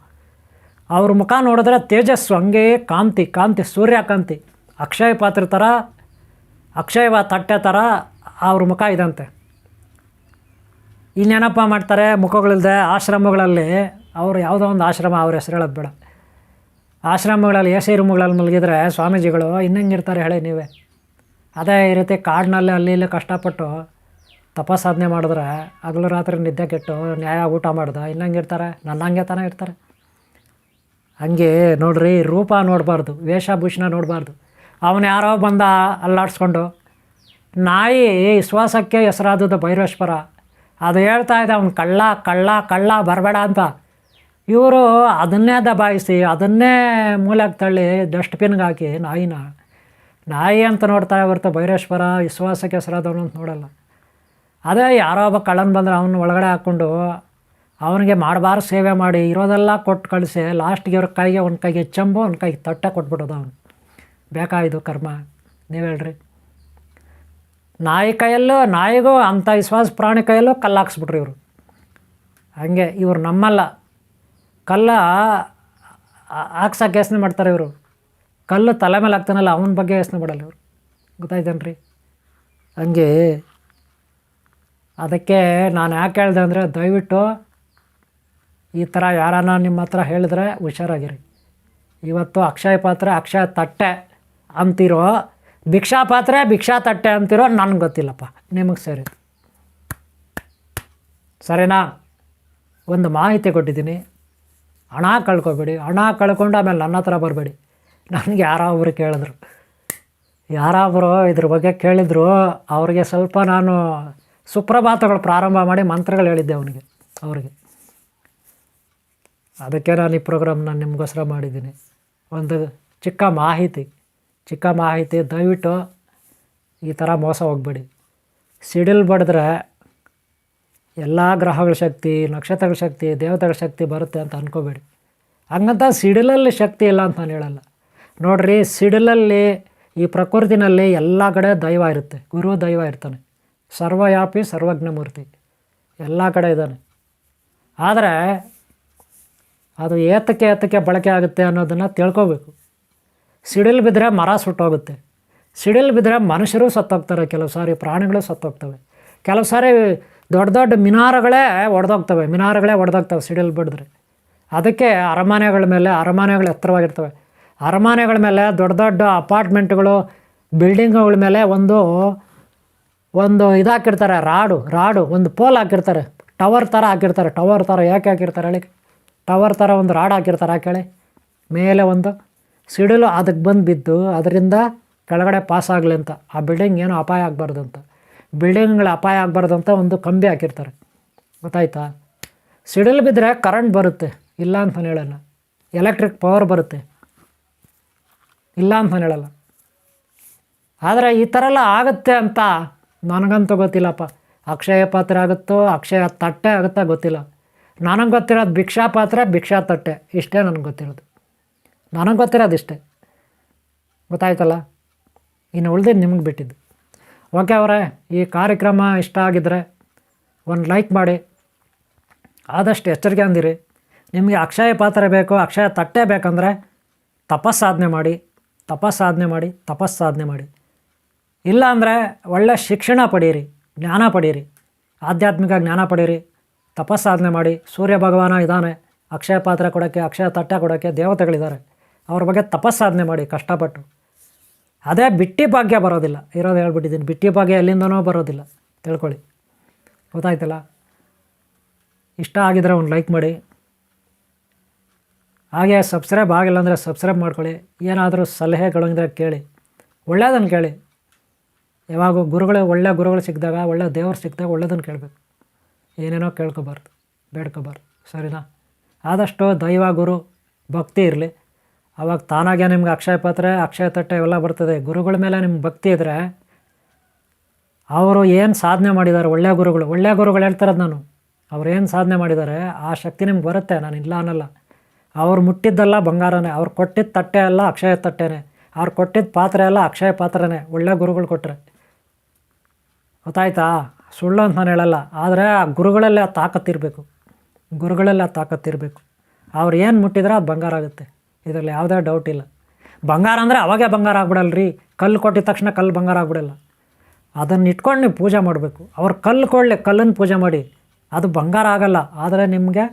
ಅವ್ರ ಮುಖ ನೋಡಿದ್ರೆ ತೇಜಸ್ಸು, ಹಂಗೆ ಕಾಂತಿ ಸೂರ್ಯಕಾಂತಿ, ಅಕ್ಷಯ ಪಾತ್ರೆ ಥರ, ಅಕ್ಷಯ ತಟ್ಟೆ ಥರ ಅವ್ರ ಮುಖ ಇದಂತೆ. ಇನ್ನೇನಪ್ಪ ಮಾಡ್ತಾರೆ ಮುಖಗಳಿಲ್ಲದೆ ಆಶ್ರಮಗಳಲ್ಲಿ. ಅವರು ಯಾವುದೋ ಒಂದು ಆಶ್ರಮ, ಅವ್ರ ಹೆಸರು ಹೇಳೋದು ಬೇಡ, ಆಶ್ರಮಗಳಲ್ಲಿ ಎ ಸಿ ರೂಮ್ಗಳಲ್ಲಿ ಮಲಗಿದ್ರೆ ಸ್ವಾಮೀಜಿಗಳು ಇನ್ನಂಗಿರ್ತಾರೆ ಹೇಳಿ ನೀವೇ. ಅದೇ ಈ ರೀತಿ ಕಾಡಿನಲ್ಲಿ ಅಲ್ಲಿ ಇಲ್ಲಿ ಕಷ್ಟಪಟ್ಟು ತಪಸಾಧನೆ ಮಾಡಿದ್ರೆ ಹಗಲು ರಾತ್ರಿ ನಿದ್ದೆ ಕೆಟ್ಟು ನ್ಯಾಯ ಊಟ ಮಾಡ್ದೆ ಇನ್ನಂಗಿರ್ತಾರೆ, ನನ್ನಂಗೆ ತಾನೇ ಇರ್ತಾರೆ. ಹಂಗೆ ನೋಡ್ರಿ, ರೂಪ ನೋಡಬಾರ್ದು, ವೇಷಭೂಷಣ ನೋಡಬಾರ್ದು. ಅವನು ಯಾರೋ ಬಂದ ಅಲ್ಲಾಡಿಸ್ಕೊಂಡು, ನಾಯಿ ವಿಶ್ವಾಸಕ್ಕೆ ಹೆಸರಾದದ್ದು ಭೈರವೇಶ್ವರ, ಅದು ಹೇಳ್ತಾ ಇದೆ ಅವ್ನು ಕಳ್ಳ ಬರಬೇಡ ಅಂತ. ಇವರು ಅದನ್ನೇ ದಬಾಯಿಸಿ, ಅದನ್ನೇ ಮೂಲೆಗೆ ತಳ್ಳಿ ಡಸ್ಟ್ಬಿನ್ಗೆ ಹಾಕಿ ನಾಯಿ ಅಂತ ನೋಡ್ತಾರೆ ಹೊರತು ಭೈರವೇಶ್ವರ ವಿಶ್ವಾಸಕ್ಕೆ ಹೆಸರಾದವನು ಅಂತ ನೋಡಲ್ಲ. ಅದೇ ಯಾರೋ ಒಬ್ಬ ಕಳ್ಳನ ಬಂದರೆ ಅವನು ಒಳಗಡೆ ಹಾಕ್ಕೊಂಡು ಅವನಿಗೆ ಮಾಡಬಾರ್ದು ಸೇವೆ ಮಾಡಿ ಇರೋದೆಲ್ಲ ಕೊಟ್ಟು ಕಳಿಸಿ ಲಾಸ್ಟ್ಗೆ ಅವ್ರ ಕೈಗೆ ಒಂದು ಕೈಗೆ ಚಂಬು ಒಂದು ಕೈಗೆ ತಟ್ಟೆ ಕೊಟ್ಬಿಡೋದು. ಅವನು ಬೇಕಾಯಿತು ಕರ್ಮ, ನೀವು ಹೇಳ್ರಿ. ನಾಯಿ ಕೈಯಲ್ಲೂ, ನಾಯಿಗೂ ಅಂಥ ವಿಶ್ವಾಸ ಪ್ರಾಣಿ ಕೈಯಲ್ಲೂ ಕಲ್ಲು ಹಾಕ್ಸ್ಬಿಟ್ರು ಇವರು. ಹಾಗೆ ಇವರು ನಮ್ಮಲ್ಲ, ಕಲ್ಲ ಹಾಕ್ಸೋಕೆ ಯೋಚನೆ ಮಾಡ್ತಾರೆ ಇವರು. ಕಲ್ಲು ತಲೆ ಮೇಲೆ ಹಾಕ್ತಾನಲ್ಲ ಅವನ ಬಗ್ಗೆ ಯೋಚನೆ ಮಾಡಲ್ಲ ಇವರು. ಗೊತ್ತಾಯ್ತೇನ್ರಿ? ಹಂಗೆ ಅದಕ್ಕೆ ನಾನು ಯಾಕೆ ಹೇಳಿದೆ ಅಂದರೆ, ದಯವಿಟ್ಟು ಈ ಥರ ಯಾರನ್ನ ನಿಮ್ಮ ಹತ್ರ ಹೇಳಿದ್ರೆ ಹುಷಾರಾಗಿರಿ. ಇವತ್ತು ಅಕ್ಷಯ ಪಾತ್ರೆ ಅಕ್ಷಯ ತಟ್ಟೆ ಅಂತಿರೋ, ಭಿಕ್ಷಾ ಪಾತ್ರೆ ಭಿಕ್ಷಾ ತಟ್ಟೆ ಅಂತಿರೋ ನನಗೆ ಗೊತ್ತಿಲ್ಲಪ್ಪ, ನಿಮಗೆ ಸೇರಿ ಸರಿನಾ? ಒಂದು ಮಾಹಿತಿ ಕೊಟ್ಟಿದ್ದೀನಿ, ಹಣ ಕಳ್ಕೊಬೇಡಿ. ಹಣ ಕಳ್ಕೊಂಡು ಆಮೇಲೆ ನನ್ನ ಹತ್ರ ಬರಬೇಡಿ. ನನಗೆ ಯಾರೊಬ್ಬರು ಕೇಳಿದ್ರು, ಯಾರೊಬ್ಬರು ಇದ್ರ ಬಗ್ಗೆ ಕೇಳಿದ್ರು, ಅವ್ರಿಗೆ ಸ್ವಲ್ಪ ನಾನು ಸುಪ್ರಭಾತಗಳು ಪ್ರಾರಂಭ ಮಾಡಿ ಮಂತ್ರಗಳು ಹೇಳಿದ್ದೆ ಅವ್ರಿಗೆ. ಅದಕ್ಕೆ ನಾನು ಈ ಪ್ರೋಗ್ರಾಮ್ನ ನಿಮಗೋಸ್ಕರ ಮಾಡಿದ್ದೀನಿ. ಒಂದು ಚಿಕ್ಕ ಮಾಹಿತಿ, ದಯವಿಟ್ಟು ಈ ಥರ ಮೋಸ ಹೋಗಬೇಡಿ. ಸಿಡಿಲ್ ಬಡಿದ್ರೆ ಎಲ್ಲ ಗ್ರಹಗಳ ಶಕ್ತಿ, ನಕ್ಷತ್ರಗಳ ಶಕ್ತಿ, ದೇವತೆಗಳ ಶಕ್ತಿ ಬರುತ್ತೆ ಅಂತ ಅಂದ್ಕೋಬೇಡಿ. ಹಂಗಂತ ಸಿಡಿಲಲ್ಲಿ ಶಕ್ತಿ ಇಲ್ಲ ಅಂತ ನಾನು ಹೇಳಲ್ಲ. ನೋಡಿರಿ, ಸಿಡಿಲಲ್ಲಿ ಈ ಪ್ರಕೃತಿನಲ್ಲಿ ಎಲ್ಲ ಕಡೆ ದೈವ ಇರುತ್ತೆ, ಗುರು ದೈವ ಇರ್ತಾನೆ, ಸರ್ವವ್ಯಾಪಿ ಸರ್ವಜ್ಞ ಮೂರ್ತಿ, ಎಲ್ಲ ಕಡೆ ಇದ್ದಾನೆ. ಆದರೆ ಅದು ಏತಕ್ಕೆ ಬಳಕೆ ಆಗುತ್ತೆ ಅನ್ನೋದನ್ನು ತಿಳ್ಕೋಬೇಕು. ಸಿಡಿಲು ಬಿದ್ದರೆ ಮರ ಸುಟ್ಟೋಗುತ್ತೆ, ಸಿಡಿಲು ಬಿದ್ದರೆ ಮನುಷ್ಯರು ಸತ್ತೋಗ್ತಾರೆ, ಕೆಲವು ಸಾರಿ ಪ್ರಾಣಿಗಳು ಸತ್ತೋಗ್ತವೆ, ಕೆಲವು ಸಾರಿ ದೊಡ್ಡ ಮಿನಾರಗಳೇ ಒಡೆದೋಗ್ತವೆ ಸಿಡಿಲು ಬಿಡಿದ್ರೆ. ಅದಕ್ಕೆ ಅರಮನೆಗಳು ಎತ್ತರವಾಗಿರ್ತವೆ. ಅರಮನೆಗಳ ಮೇಲೆ ದೊಡ್ಡ ಅಪಾರ್ಟ್ಮೆಂಟ್ಗಳು, ಬಿಲ್ಡಿಂಗ್ಗಳ ಮೇಲೆ ಒಂದು ಇದು ಹಾಕಿರ್ತಾರೆ, ರಾಡು ಒಂದು ಪೋಲ್ ಹಾಕಿರ್ತಾರೆ, ಟವರ್ ಥರ ಯಾಕೆ ಹಾಕಿರ್ತಾರೆ ಹೇಳಿ? ಟವರ್ ಥರ ಒಂದು ರಾಡ್ ಹಾಕಿರ್ತಾರೆ ಹಾಕೇಳಿ, ಮೇಲೆ ಒಂದು ಸಿಡಿಲು ಅದಕ್ಕೆ ಬಂದು ಬಿದ್ದು ಅದರಿಂದ ಕೆಳಗಡೆ ಪಾಸ್ ಆಗಲಿ ಅಂತ, ಆ ಬಿಲ್ಡಿಂಗ್ ಏನೂ ಅಪಾಯ ಆಗಬಾರ್ದು ಅಂತ, ಬಿಲ್ಡಿಂಗ್ಗಳ ಅಪಾಯ ಆಗಬಾರ್ದು ಅಂತ ಒಂದು ಕಂಬಿ ಹಾಕಿರ್ತಾರೆ. ಗೊತ್ತಾಯ್ತಾ? ಸಿಡಿಲು ಬಿದ್ದರೆ ಕರೆಂಟ್ ಬರುತ್ತೆ, ಇಲ್ಲ ಅಂತ ನಾನು ಹೇಳಲ್ಲ. ಎಲೆಕ್ಟ್ರಿಕ್ ಪವರ್ ಬರುತ್ತೆ, ಇಲ್ಲ ಅಂತ ನಾನು ಹೇಳಲ್ಲ. ಆದರೆ ಈ ಥರ ಎಲ್ಲ ಆಗುತ್ತೆ ಅಂತ ನನಗಂತೂ ಗೊತ್ತಿಲ್ಲಪ್ಪ. ಅಕ್ಷಯ ಪಾತ್ರೆ ಆಗುತ್ತೋ, ಅಕ್ಷಯ ತಟ್ಟೆ ಆಗುತ್ತಾ ಗೊತ್ತಿಲ್ಲ. ನನಗೆ ಗೊತ್ತಿರೋದು ಭಿಕ್ಷಾ ಪಾತ್ರೆ ಭಿಕ್ಷಾ ತಟ್ಟೆ, ಇಷ್ಟೇ ನನಗೆ ಗೊತ್ತಿರೋದು ಇಷ್ಟೇ. ಗೊತ್ತಾಯ್ತಲ್ಲ? ಇನ್ನು ಉಳಿದಿದ್ದು ನಿಮಗೆ ಬಿಟ್ಟಿದ್ದು. ಓಕೆ ಅವರೇ, ಈ ಕಾರ್ಯಕ್ರಮ ಇಷ್ಟ ಆಗಿದ್ದರೆ ಒಂದು ಲೈಕ್ ಮಾಡಿ, ಆದಷ್ಟು ಎಚ್ಚರಿಕೆ ಅಂದಿರಿ. ನಿಮಗೆ ಅಕ್ಷಯ ಪಾತ್ರೆ ಬೇಕು, ಅಕ್ಷಯ ತಟ್ಟೆ ಬೇಕಂದರೆ ತಪಸ್ಸಾಧನೆ ಮಾಡಿ. ಇಲ್ಲ ಅಂದರೆ ಒಳ್ಳೆಯ ಶಿಕ್ಷಣ ಪಡೀರಿ, ಜ್ಞಾನ ಪಡೀರಿ, ಆಧ್ಯಾತ್ಮಿಕ ಜ್ಞಾನ ಪಡೀರಿ, ತಪಸ್ಸಾಧನೆ ಮಾಡಿ. ಸೂರ್ಯ ಭಗವಾನ ಇದ್ದಾನೆ ಅಕ್ಷಯ ಪಾತ್ರೆ ಕೊಡೋಕ್ಕೆ, ಅಕ್ಷಯ ತಟ್ಟೆ ಕೊಡೋಕ್ಕೆ, ದೇವತೆಗಳಿದ್ದಾರೆ, ಅವ್ರ ಬಗ್ಗೆ ತಪಸ್ಸಾಧನೆ ಮಾಡಿ ಕಷ್ಟಪಟ್ಟು. ಅದೇ ಬಿಟ್ಟಿ ಭಾಗ್ಯ ಬರೋದಿಲ್ಲ, ಇರೋದು ಹೇಳ್ಬಿಟ್ಟಿದ್ದೀನಿ. ಬಿಟ್ಟಿ ಭಾಗ್ಯ ಎಲ್ಲಿಂದನೋ ಬರೋದಿಲ್ಲ, ತಿಳ್ಕೊಳ್ಳಿ. ಗೊತ್ತಾಯ್ತಲ್ಲ? ಇಷ್ಟ ಆಗಿದ್ರೆ ಒಂದು ಲೈಕ್ ಮಾಡಿ, ಹಾಗೆ ಸಬ್ಸ್ಕ್ರೈಬ್ ಆಗಿಲ್ಲ ಅಂದರೆ ಸಬ್ಸ್ಕ್ರೈಬ್ ಮಾಡ್ಕೊಳ್ಳಿ. ಏನಾದರೂ ಸಲಹೆಗಳಿದ್ರೆ ಕೇಳಿ, ಒಳ್ಳೆಯದನ್ನು ಕೇಳಿ. ಯಾವಾಗ ಒಳ್ಳೆ ಗುರುಗಳು ಸಿಕ್ಕಿದಾಗ, ಒಳ್ಳೆ ದೇವರು ಸಿಕ್ಕಿದಾಗ ಒಳ್ಳೆಯದನ್ನು ಕೇಳಬೇಕು, ಏನೇನೋ ಬೇಡ್ಕೋಬಾರ್ದು. ಸರಿನಾ? ಆದಷ್ಟು ದೈವ ಗುರು ಭಕ್ತಿ ಇರಲಿ, ಆವಾಗ ತಾನಾಗೆ ನಿಮ್ಗೆ ಅಕ್ಷಯ ಪಾತ್ರೆ ಅಕ್ಷಯ ತಟ್ಟೆ ಇವೆಲ್ಲ ಬರ್ತದೆ. ಗುರುಗಳ ಮೇಲೆ ನಿಮ್ಗೆ ಭಕ್ತಿ ಇದ್ದರೆ, ಅವರು ಏನು ಸಾಧನೆ ಮಾಡಿದ್ದಾರೆ ಒಳ್ಳೆಯ ಗುರುಗಳು ಹೇಳ್ತಿರೋದು ನಾನು, ಅವ್ರೇನು ಸಾಧನೆ ಮಾಡಿದ್ದಾರೆ ಆ ಶಕ್ತಿ ನಿಮ್ಗೆ ಬರುತ್ತೆ, ನಾನು ಇಲ್ಲ ಅನ್ನಲ್ಲ. ಅವ್ರು ಮುಟ್ಟಿದ್ದೆಲ್ಲ ಬಂಗಾರನೇ, ಅವ್ರು ಕೊಟ್ಟಿದ್ದ ತಟ್ಟೆ ಎಲ್ಲ ಅಕ್ಷಯ ತಟ್ಟೆನೇ, ಅವ್ರು ಕೊಟ್ಟಿದ್ದ ಪಾತ್ರೆ ಎಲ್ಲ ಅಕ್ಷಯ ಪಾತ್ರೆನೇ, ಒಳ್ಳೆ ಗುರುಗಳು ಕೊಟ್ಟರೆ. ಗೊತ್ತಾಯ್ತಾ? ಸುಳ್ಳು ಅಂತ ನಾನು ಹೇಳಲ್ಲ, ಆದರೆ ಆ ಗುರುಗಳಲ್ಲೇ ಆ ತಾಕತ್ತಿರಬೇಕು, ಗುರುಗಳಲ್ಲೇ ಆ ತಾಕತ್ತಿರಬೇಕು. ಅವ್ರು ಏನು ಮುಟ್ಟಿದ್ರೆ ಅದು ಬಂಗಾರ ಆಗುತ್ತೆ, ಇದರಲ್ಲಿ ಯಾವುದೇ ಡೌಟ್ ಇಲ್ಲ. ಬಂಗಾರ ಅಂದರೆ ಅವಾಗೇ ಬಂಗಾರ ಆಗ್ಬಿಡಲ್ರಿ, ಕಲ್ಲು ಕೊಟ್ಟಿದ ತಕ್ಷಣ ಕಲ್ಲು ಬಂಗಾರ ಆಗ್ಬಿಡಲ್ಲ. ಅದನ್ನು ಇಟ್ಕೊಂಡು ನೀವು ಪೂಜೆ ಮಾಡಬೇಕು. ಅವ್ರು ಕಲ್ಲು ಕೊಡಲಿ, ಕಲ್ಲನ್ನು ಪೂಜೆ ಮಾಡಿ, ಅದು ಬಂಗಾರ ಆಗಲ್ಲ, ಆದರೆ ನಿಮಗೆ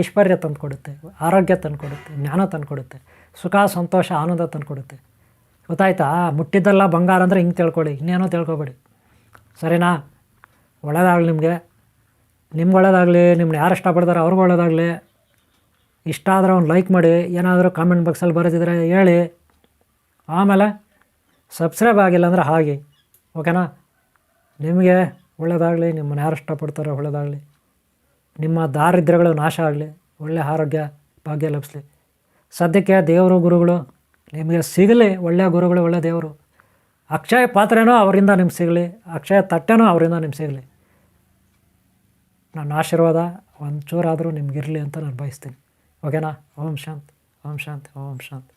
ಐಶ್ವರ್ಯ ತಂದುಕೊಡುತ್ತೆ, ಆರೋಗ್ಯ ತಂದುಕೊಡುತ್ತೆ, ಜ್ಞಾನ ತಂದುಕೊಡುತ್ತೆ, ಸುಖ ಸಂತೋಷ ಆನಂದ ತಂದುಕೊಡುತ್ತೆ. ಗೊತ್ತಾಯ್ತಾ? ಮುಟ್ಟಿದ್ದೆಲ್ಲ ಬಂಗಾರ ಅಂದರೆ ಹಿಂಗೆ ತಿಳ್ಕೊಳ್ಳಿ, ಇನ್ನೇನೋ ತಿಳ್ಕೊಬೇಡಿ. ಸರಿನಾ? ಒಳ್ಳೆಯದಾಗಲಿ ನಿಮ್ಗೆ ಒಳ್ಳೆಯದಾಗಲಿ, ನಿಮ್ಮನ್ನ ಯಾರು ಇಷ್ಟಪಡ್ತಾರೋ ಅವ್ರಿಗೆ ಒಳ್ಳೆಯದಾಗಲಿ. ಇಷ್ಟ ಆದರೆ ಒಂದು ಲೈಕ್ ಮಾಡಿ, ಏನಾದರೂ ಕಾಮೆಂಟ್ ಬಾಕ್ಸಲ್ಲಿ ಬರೆದಿದ್ರೆ ಹೇಳಿ. ಆಮೇಲೆ ಸಬ್ಸ್ಕ್ರೈಬ್ ಆಗಿಲ್ಲ ಅಂದರೆ ಹಾಗೆ, ಓಕೆನಾ? ನಿಮಗೆ ಒಳ್ಳೆಯದಾಗಲಿ, ನಿಮ್ಮನ್ನು ಯಾರು ಇಷ್ಟಪಡ್ತಾರೋ ಒಳ್ಳೆಯದಾಗಲಿ, ನಿಮ್ಮ ದಾರಿದ್ರ್ಯಗಳು ನಾಶ ಆಗಲಿ, ಒಳ್ಳೆಯ ಆರೋಗ್ಯ ಭಾಗ್ಯ ಲಭಿಸಲಿ. ಸದ್ಯಕ್ಕೆ ದೇವರು ಗುರುಗಳು ನಿಮಗೆ ಸಿಗಲಿ, ಒಳ್ಳೆಯ ಗುರುಗಳು, ಒಳ್ಳೆಯ ದೇವರು. ಅಕ್ಷಯ ಪಾತ್ರೆನೂ ಅವರಿಂದ ನಿಮ್ಗೆ ಸಿಗಲಿ, ಅಕ್ಷಯ ತಟ್ಟೆನೂ ಅವರಿಂದ ನಿಮ್ಗೆ ಸಿಗಲಿ. ನನ್ನ ಆಶೀರ್ವಾದ ಒಂಚೂರಾದರೂ ನಿಮಗಿರಲಿ ಅಂತ ನಾನು ಬಯಸ್ತೀನಿ. ಓಕೆನಾ? ಓಂ ಶಾಂತಿ, ಓಂ ಶಾಂತಿ, ಓಂ ಶಾಂತಿ.